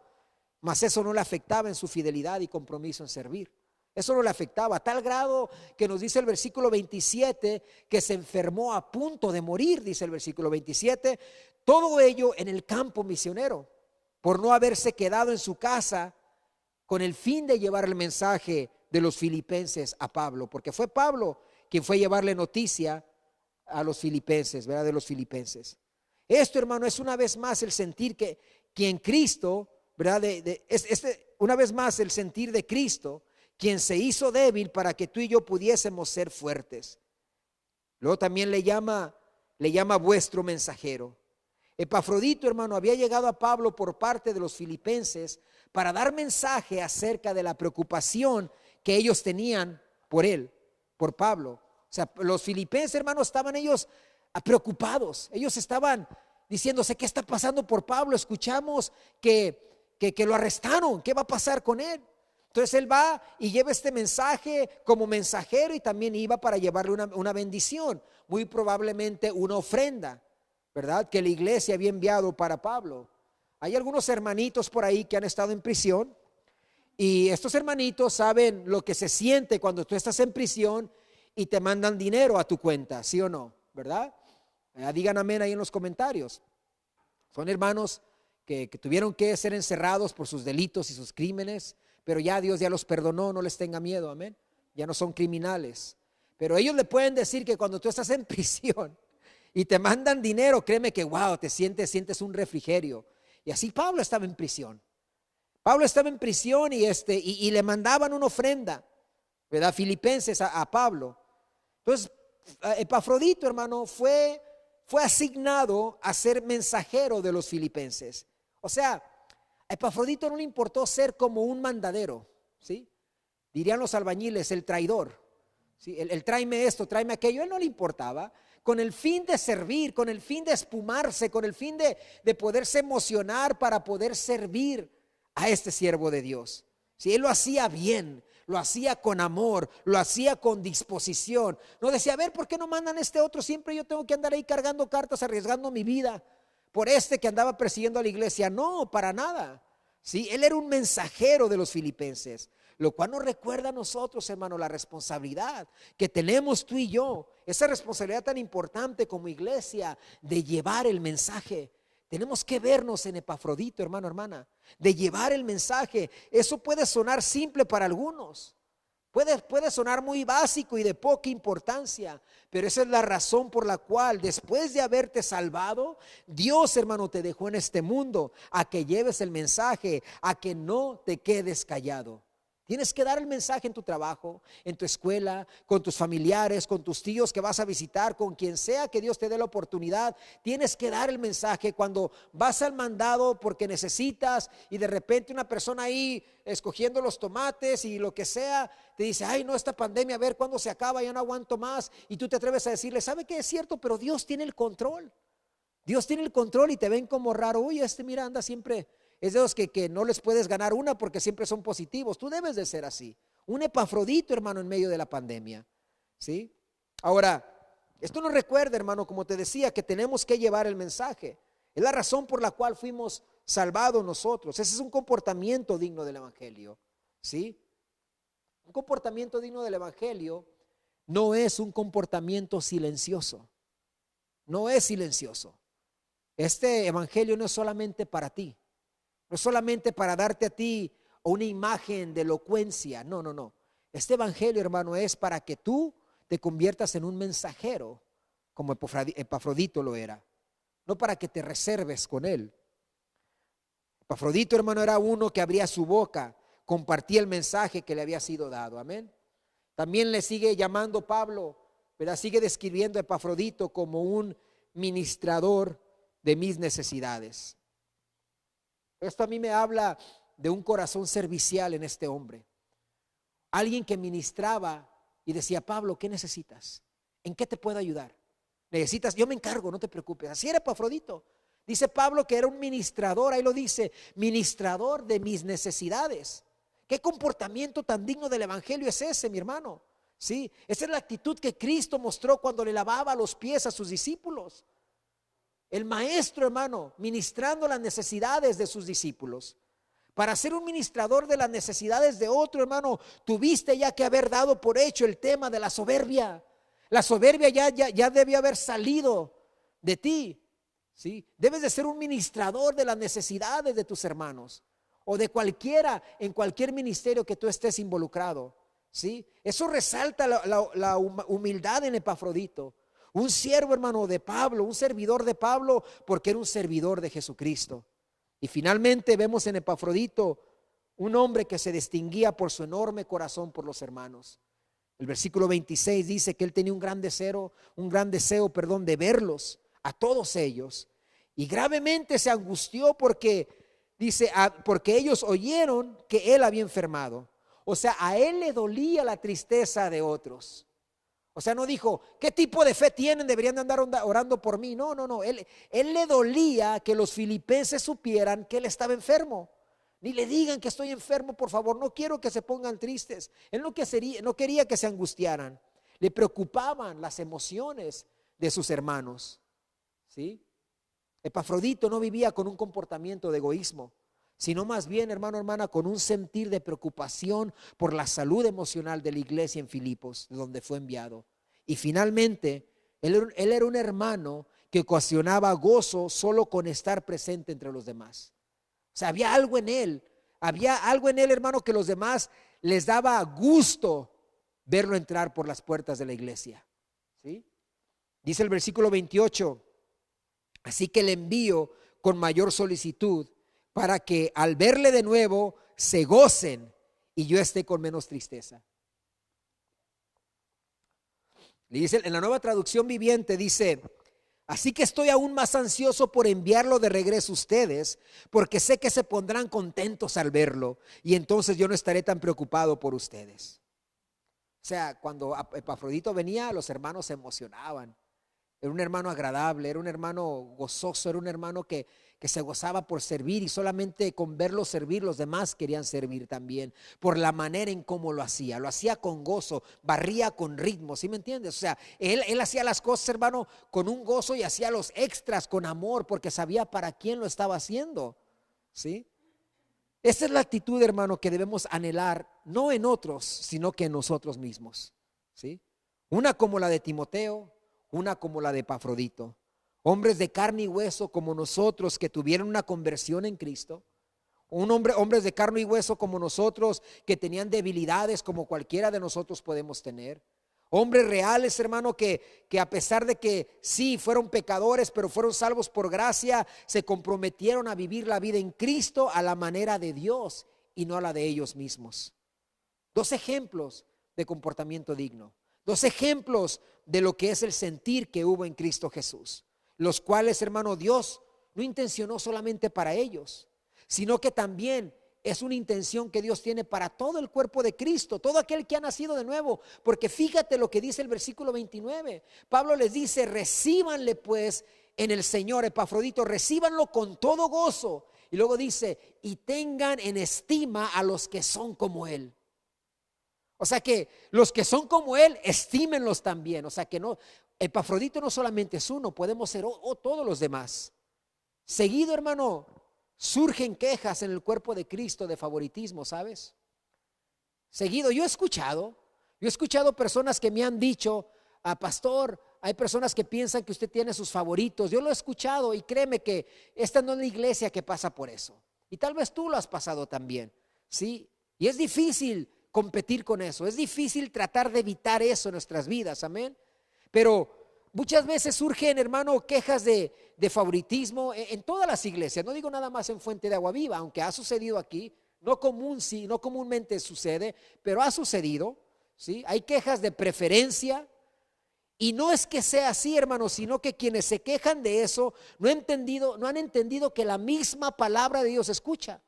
mas eso no le afectaba en su fidelidad y compromiso en servir. Eso no le afectaba, a tal grado que nos dice el versículo 27 que se enfermó a punto de morir, dice el versículo 27, todo ello en el campo misionero, por no haberse quedado en su casa con el fin de llevar el mensaje de los filipenses a Pablo, porque fue Pablo quien fue a llevarle noticia a los filipenses, ¿verdad? De los filipenses. Esto, hermano, es una vez más el sentir que en Cristo, ¿verdad? Una vez más el sentir de Cristo, quien se hizo débil para que tú y yo pudiésemos ser fuertes. Luego también le llama vuestro mensajero. Epafrodito, hermano, había llegado a Pablo por parte de los filipenses para dar mensaje acerca de la preocupación que ellos tenían por él, por Pablo. O sea, los filipenses, hermano, estaban ellos preocupados. Ellos estaban diciéndose, ¿qué está pasando por Pablo? Escuchamos que lo arrestaron. ¿Qué va a pasar con él? Entonces él va y lleva este mensaje como mensajero y también iba para llevarle una bendición, muy probablemente una ofrenda, ¿verdad? Que la iglesia había enviado para Pablo. Hay algunos hermanitos por ahí que han estado en prisión y estos hermanitos saben lo que se siente cuando tú estás en prisión y te mandan dinero a tu cuenta, ¿sí o no? ¿Verdad? Digan amén ahí en los comentarios. Son hermanos que tuvieron que ser encerrados por sus delitos y sus crímenes, pero ya Dios ya los perdonó, no les tenga miedo, amén. Ya no son criminales. Pero ellos le pueden decir que cuando tú estás en prisión y te mandan dinero, créeme que wow, te sientes un refrigerio. Y así Pablo estaba en prisión. Pablo estaba en prisión y le mandaban una ofrenda, ¿verdad? Filipenses a Pablo. Entonces, Epafrodito, hermano, fue asignado a ser mensajero de los filipenses. O sea, a Epafrodito no le importó ser como un mandadero, ¿sí? Dirían los albañiles, el traidor, ¿sí? El tráeme esto, tráeme aquello, a él no le importaba. Con el fin de servir, con el fin de espumarse, con el fin de poderse emocionar para poder servir a este siervo de Dios. ¿Sí? Él lo hacía bien, lo hacía con amor, lo hacía con disposición. No decía, a ver, ¿por qué no mandan este otro? Siempre yo tengo que andar ahí cargando cartas, arriesgando mi vida por que andaba persiguiendo a la iglesia. No, para nada. ¿Sí? Él era un mensajero de los filipenses, lo cual nos recuerda a nosotros, hermano, la responsabilidad que tenemos tú y yo, esa responsabilidad tan importante como iglesia de llevar el mensaje. Tenemos que vernos en Epafrodito, hermano, hermana, de llevar el mensaje. Eso puede sonar simple para algunos, puede sonar muy básico y de poca importancia, pero esa es la razón por la cual después de haberte salvado, Dios, hermano, te dejó en este mundo a que lleves el mensaje, a que no te quedes callado. Tienes que dar el mensaje en tu trabajo, en tu escuela, con tus familiares, con tus tíos que vas a visitar, con quien sea que Dios te dé la oportunidad. Tienes que dar el mensaje cuando vas al mandado porque necesitas y de repente una persona ahí escogiendo los tomates y lo que sea, te dice, ay no, esta pandemia, a ver cuándo se acaba, ya no aguanto más. Y tú te atreves a decirle, ¿sabe qué es cierto? Pero Dios tiene el control. Dios tiene el control y te ven como raro. Uy, mira, anda siempre... Es de los que no les puedes ganar una porque siempre son positivos. Tú debes de ser así. Un Epafrodito, hermano, en medio de la pandemia. ¿Sí? Ahora, esto nos recuerda, hermano, como te decía, que tenemos que llevar el mensaje. Es la razón por la cual fuimos salvados nosotros. Ese es un comportamiento digno del evangelio. ¿Sí? Un comportamiento digno del evangelio no es un comportamiento silencioso. No es silencioso. Este evangelio no es solamente para ti. No solamente para darte a ti una imagen de elocuencia, no. Este evangelio, hermano, es para que tú te conviertas en un mensajero, como Epafrodito lo era. No para que te reserves con él. Epafrodito, hermano, era uno que abría su boca, compartía el mensaje que le había sido dado. Amén. También le sigue llamando Pablo ¿verdad? Sigue describiendo a Epafrodito como un ministrador de mis necesidades. Esto a mí me habla de un corazón servicial en este hombre. Alguien que ministraba y decía: Pablo, ¿qué necesitas? ¿En qué te puedo ayudar? ¿Necesitas? Yo me encargo, no te preocupes. Así era Epafrodito. Dice Pablo que era un ministrador, ahí lo dice, ministrador de mis necesidades. ¿Qué comportamiento tan digno del evangelio es ese, mi hermano? Sí, esa es la actitud que Cristo mostró cuando le lavaba los pies a sus discípulos. El maestro, hermano, ministrando las necesidades de sus discípulos. Para ser un ministrador de las necesidades de otro, hermano, tuviste ya que haber dado por hecho el tema de la soberbia. La soberbia ya debió haber salido de ti. ¿Sí? Debes de ser un ministrador de las necesidades de tus hermanos o de cualquiera, en cualquier ministerio que tú estés involucrado. ¿Sí? Eso resalta la humildad en Epafrodito. Un siervo, hermano, de Pablo, un servidor de Pablo, porque era un servidor de Jesucristo. Y finalmente vemos en Epafrodito un hombre que se distinguía por su enorme corazón por los hermanos. El versículo 26 dice que él tenía un gran deseo, de verlos a todos ellos, y gravemente se angustió porque dice, porque ellos oyeron que él había enfermado. O sea, a él le dolía la tristeza de otros. O sea, no dijo: ¿qué tipo de fe tienen? Deberían de andar orando por mí. No. Él le dolía que los filipenses supieran que él estaba enfermo. Ni le digan que estoy enfermo, por favor. No quiero que se pongan tristes. Él no quería que se angustiaran. Le preocupaban las emociones de sus hermanos. ¿Sí? Epafrodito no vivía con un comportamiento de egoísmo, sino más bien, hermano, hermana, con un sentir de preocupación por la salud emocional de la iglesia en Filipos, de donde fue enviado. Y finalmente, él era un hermano que ocasionaba gozo solo con estar presente entre los demás. O sea, había algo en él, hermano, que los demás les daba gusto verlo entrar por las puertas de la iglesia. ¿Sí? Dice el versículo 28, así que le envío con mayor solicitud para que al verle de nuevo se gocen y yo esté con menos tristeza. Le dice, en la Nueva Traducción Viviente dice: así que estoy aún más ansioso por enviarlo de regreso a ustedes, porque sé que se pondrán contentos al verlo y entonces yo no estaré tan preocupado por ustedes. O sea, cuando Epafrodito venía, los hermanos se emocionaban. Era un hermano agradable, era un hermano gozoso, era un hermano que se gozaba por servir, y solamente con verlo servir los demás querían servir también, por la manera en cómo lo hacía con gozo, barría con ritmo, ¿sí me entiendes? O sea, él hacía las cosas, hermano, con un gozo, y hacía los extras con amor, porque sabía para quién lo estaba haciendo, ¿sí? Esa es la actitud, hermano, que debemos anhelar, no en otros, sino que en nosotros mismos, ¿sí? Una como la de Timoteo, una como la de Epafrodito. Hombres de carne y hueso como nosotros, que tuvieron una conversión en Cristo. Hombres de carne y hueso como nosotros, que tenían debilidades como cualquiera de nosotros podemos tener. Hombres reales, hermano, que a pesar de que sí fueron pecadores, pero fueron salvos por gracia, se comprometieron a vivir la vida en Cristo a la manera de Dios y no a la de ellos mismos. Dos ejemplos de comportamiento digno. Dos ejemplos de lo que es el sentir que hubo en Cristo Jesús, los cuales, hermano, Dios no intencionó solamente para ellos, sino que también es una intención que Dios tiene para todo el cuerpo de Cristo, todo aquel que ha nacido de nuevo. Porque fíjate lo que dice el versículo 29. Pablo les dice: recíbanle pues en el Señor, Epafrodito, recíbanlo con todo gozo. Y luego dice: y tengan en estima a los que son como él. O sea que los que son como él, estímenlos también. O sea que no, Epafrodito no solamente es uno, podemos ser todos los demás. Seguido, hermano, surgen quejas en el cuerpo de Cristo de favoritismo, ¿sabes? Seguido, yo he escuchado personas que me han dicho: pastor, hay personas que piensan que usted tiene sus favoritos. Yo lo he escuchado, y créeme que esta no es la iglesia que pasa por eso. Y tal vez tú lo has pasado también, ¿sí? Y es difícil competir con eso, es difícil tratar de evitar eso en nuestras vidas, amén. Pero muchas veces surgen, hermano, quejas de favoritismo en todas las iglesias. No digo nada más en Fuente de Agua Viva, aunque ha sucedido aquí, no comúnmente sucede, pero ha sucedido, ¿sí? Hay quejas de preferencia Y no es que sea así, hermanos, sino que quienes se quejan de eso no han entendido que la misma palabra de Dios escucha.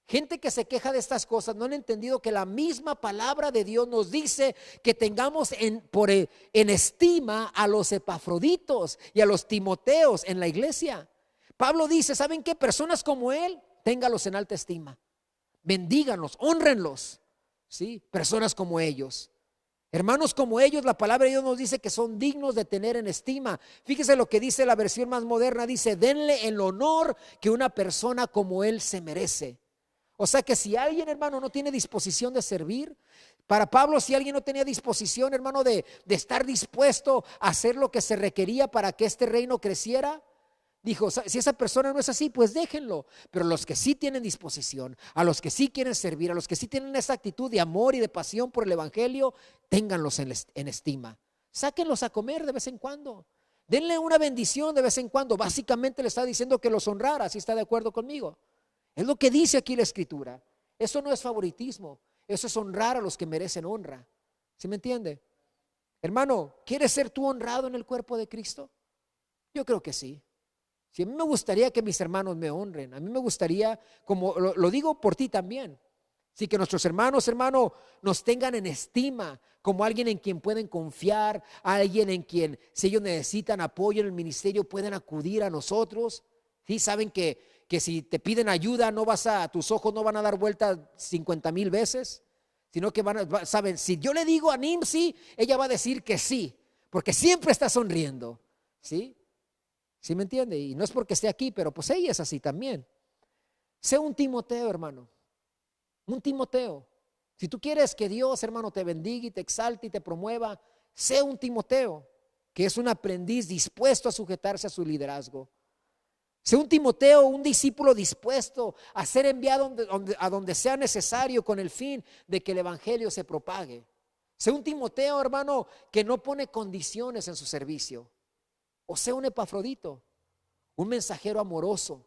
Gente que se queja de estas cosas no han entendido que la misma palabra de Dios nos dice que tengamos en estima a los Epafroditos y a los Timoteos en la iglesia. Pablo dice, ¿saben qué? Personas como él, téngalos en alta estima. Bendíganlos, honrenlos, ¿sí? Personas como ellos. Hermanos como ellos, la palabra de Dios nos dice que son dignos de tener en estima. Fíjese lo que dice la versión más moderna, dice, denle el honor que una persona como él se merece. O sea que si alguien, hermano, no tiene disposición de servir, para Pablo, si alguien no tenía disposición, hermano, de estar dispuesto a hacer lo que se requería para que este reino creciera, dijo, si esa persona no es así, pues déjenlo. Pero los que sí tienen disposición, a los que sí quieren servir, a los que sí tienen esa actitud de amor y de pasión por el evangelio, ténganlos en estima. Sáquenlos a comer de vez en cuando. Denle una bendición de vez en cuando. Básicamente le está diciendo que los honrara, si está de acuerdo conmigo. Es lo que dice aquí la escritura. Eso no es favoritismo, eso es honrar a los que merecen honra. ¿Sí me entiende? Hermano, ¿quieres ser tú honrado en el cuerpo de Cristo? Yo creo que sí. Si a mí me gustaría que mis hermanos me honren, a mí me gustaría, como lo digo por ti también, sí, que nuestros hermanos, nos tengan en estima como alguien en quien pueden confiar, alguien en quien, si ellos necesitan apoyo en el ministerio, pueden acudir a nosotros. Sí, saben que si te piden ayuda, tus ojos no van a dar vuelta 50,000 veces, sino que saben, si yo le digo a Nimsi, ella va a decir que sí, porque siempre está sonriendo, ¿sí? ¿Sí me entiende? Y no es porque esté aquí, pero pues ella es así también. Sé un Timoteo, hermano, un Timoteo. Si tú quieres que Dios, hermano, te bendiga y te exalte y te promueva, sé un Timoteo, que es un aprendiz dispuesto a sujetarse a su liderazgo. Sé un Timoteo, un discípulo dispuesto a ser enviado a donde sea necesario con el fin de que el evangelio se propague. Sé un Timoteo, hermano, que no pone condiciones en su servicio. O sea un Epafrodito, un mensajero amoroso,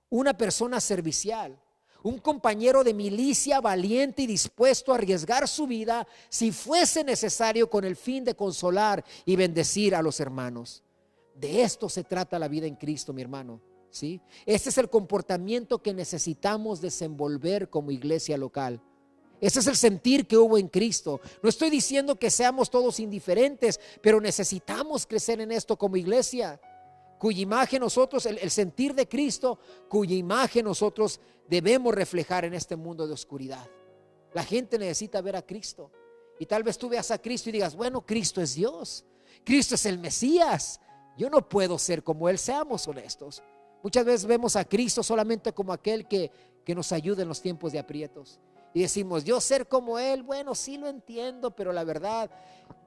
una persona servicial, un compañero de milicia valiente y dispuesto a arriesgar su vida si fuese necesario con el fin de consolar y bendecir a los hermanos. De esto se trata la vida en Cristo, mi hermano, ¿sí? Este es el comportamiento que necesitamos desenvolver como iglesia local. Ese es el sentir que hubo en Cristo. No estoy diciendo que seamos todos indiferentes, pero necesitamos crecer en esto como iglesia, cuya imagen nosotros, el sentir de Cristo, cuya imagen nosotros debemos reflejar en este mundo de oscuridad. La gente necesita ver a Cristo. Y tal vez tú veas a Cristo y digas, bueno, Cristo es Dios, Cristo es el Mesías. Yo no puedo ser como Él, seamos honestos. Muchas veces vemos a Cristo solamente como aquel que nos ayuda en los tiempos de aprietos. Y decimos, yo ser como Él, bueno, sí lo entiendo, pero la verdad,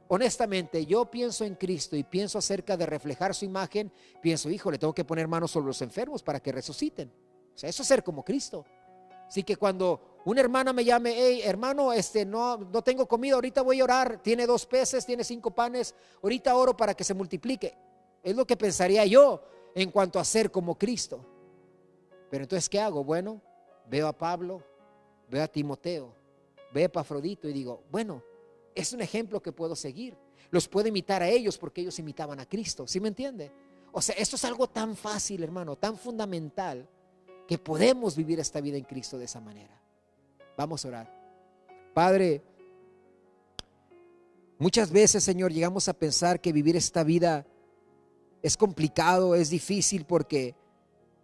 honestamente, yo pienso en Cristo y pienso acerca de reflejar su imagen, pienso, híjole, tengo que poner manos sobre los enfermos para que resuciten. O sea, eso es ser como Cristo. Así que cuando una hermana me llame, hey, hermano, no tengo comida, ahorita voy a orar, tiene 2 peces, tiene 5 panes, ahorita oro para que se multiplique. Es lo que pensaría yo en cuanto a ser como Cristo. Pero entonces, ¿qué hago? Bueno, veo a Pablo, veo a Timoteo, veo a Epafrodito y digo, bueno, es un ejemplo que puedo seguir. Los puedo imitar a ellos porque ellos imitaban a Cristo. ¿Sí me entiende? O sea, esto es algo tan fácil, hermano, tan fundamental, que podemos vivir esta vida en Cristo de esa manera. Vamos a orar. Padre, muchas veces, Señor, llegamos a pensar que vivir esta vida es complicado, es difícil porque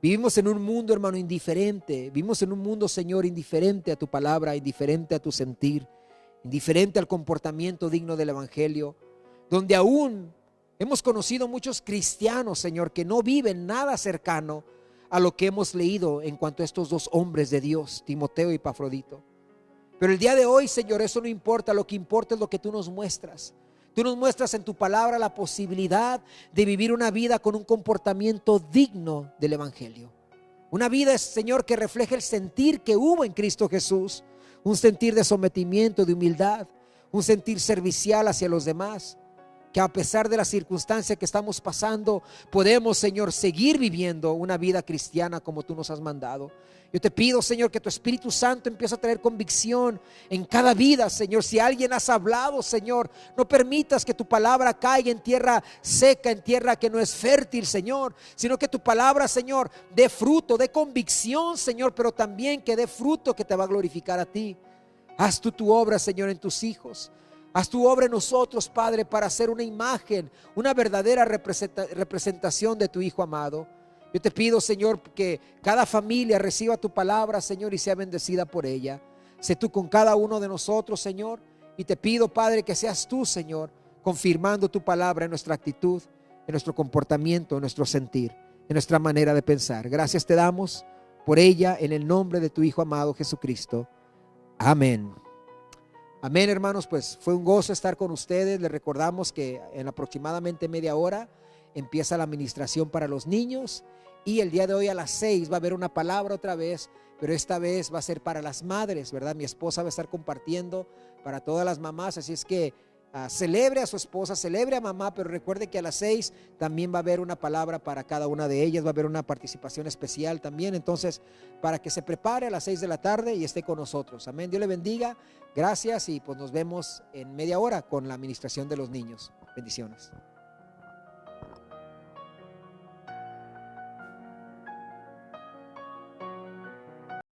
vivimos en un mundo, hermano, indiferente. Vivimos en un mundo, Señor, indiferente a tu palabra, indiferente a tu sentir, indiferente al comportamiento digno del evangelio, donde aún hemos conocido muchos cristianos, Señor, que no viven nada cercano a lo que hemos leído en cuanto a estos 2 hombres de Dios, Timoteo y Epafrodito. Pero el día de hoy, Señor, eso no importa. Lo que importa es lo que tú nos muestras. Tú nos muestras en tu palabra la posibilidad de vivir una vida con un comportamiento digno del evangelio. Una vida, Señor, que refleje el sentir que hubo en Cristo Jesús. Un sentir de sometimiento, de humildad, un sentir servicial hacia los demás. que a pesar de la circunstancia que estamos pasando, podemos, Señor, seguir viviendo una vida cristiana como tú nos has mandado. Yo te pido, Señor, que tu Espíritu Santo empiece a traer convicción en cada vida, Señor. Si alguien has hablado, Señor, no permitas que tu palabra caiga en tierra seca, en tierra que no es fértil, Señor, sino que tu palabra, Señor, dé fruto, dé convicción, Señor, pero también que dé fruto que te va a glorificar a ti. Haz tú tu obra, Señor, en tus hijos. Haz tu obra en nosotros, Padre, para hacer una imagen, una verdadera representación de tu Hijo amado. Yo te pido, Señor, que cada familia reciba tu palabra, Señor, y sea bendecida por ella. Sé tú con cada uno de nosotros, Señor, y te pido, Padre, que seas tú, Señor, confirmando tu palabra en nuestra actitud, en nuestro comportamiento, en nuestro sentir, en nuestra manera de pensar. Gracias te damos por ella, en el nombre de tu Hijo amado Jesucristo. Amén. Amén, hermanos, pues fue un gozo estar con ustedes. Les recordamos que en aproximadamente media hora empieza la administración para los niños, y el día de hoy a las 6 va a haber una palabra otra vez, pero esta vez va a ser para las madres, ¿verdad? Mi esposa va a estar compartiendo para todas las mamás, así es que celebre a su esposa, celebre a mamá, pero recuerde que a las 6 también va a haber una palabra para cada una de ellas, va a haber una participación especial también, entonces para que se prepare a las 6 de la tarde y esté con nosotros. Amén, Dios le bendiga, gracias, y pues nos vemos en media hora con la administración de los niños. Bendiciones.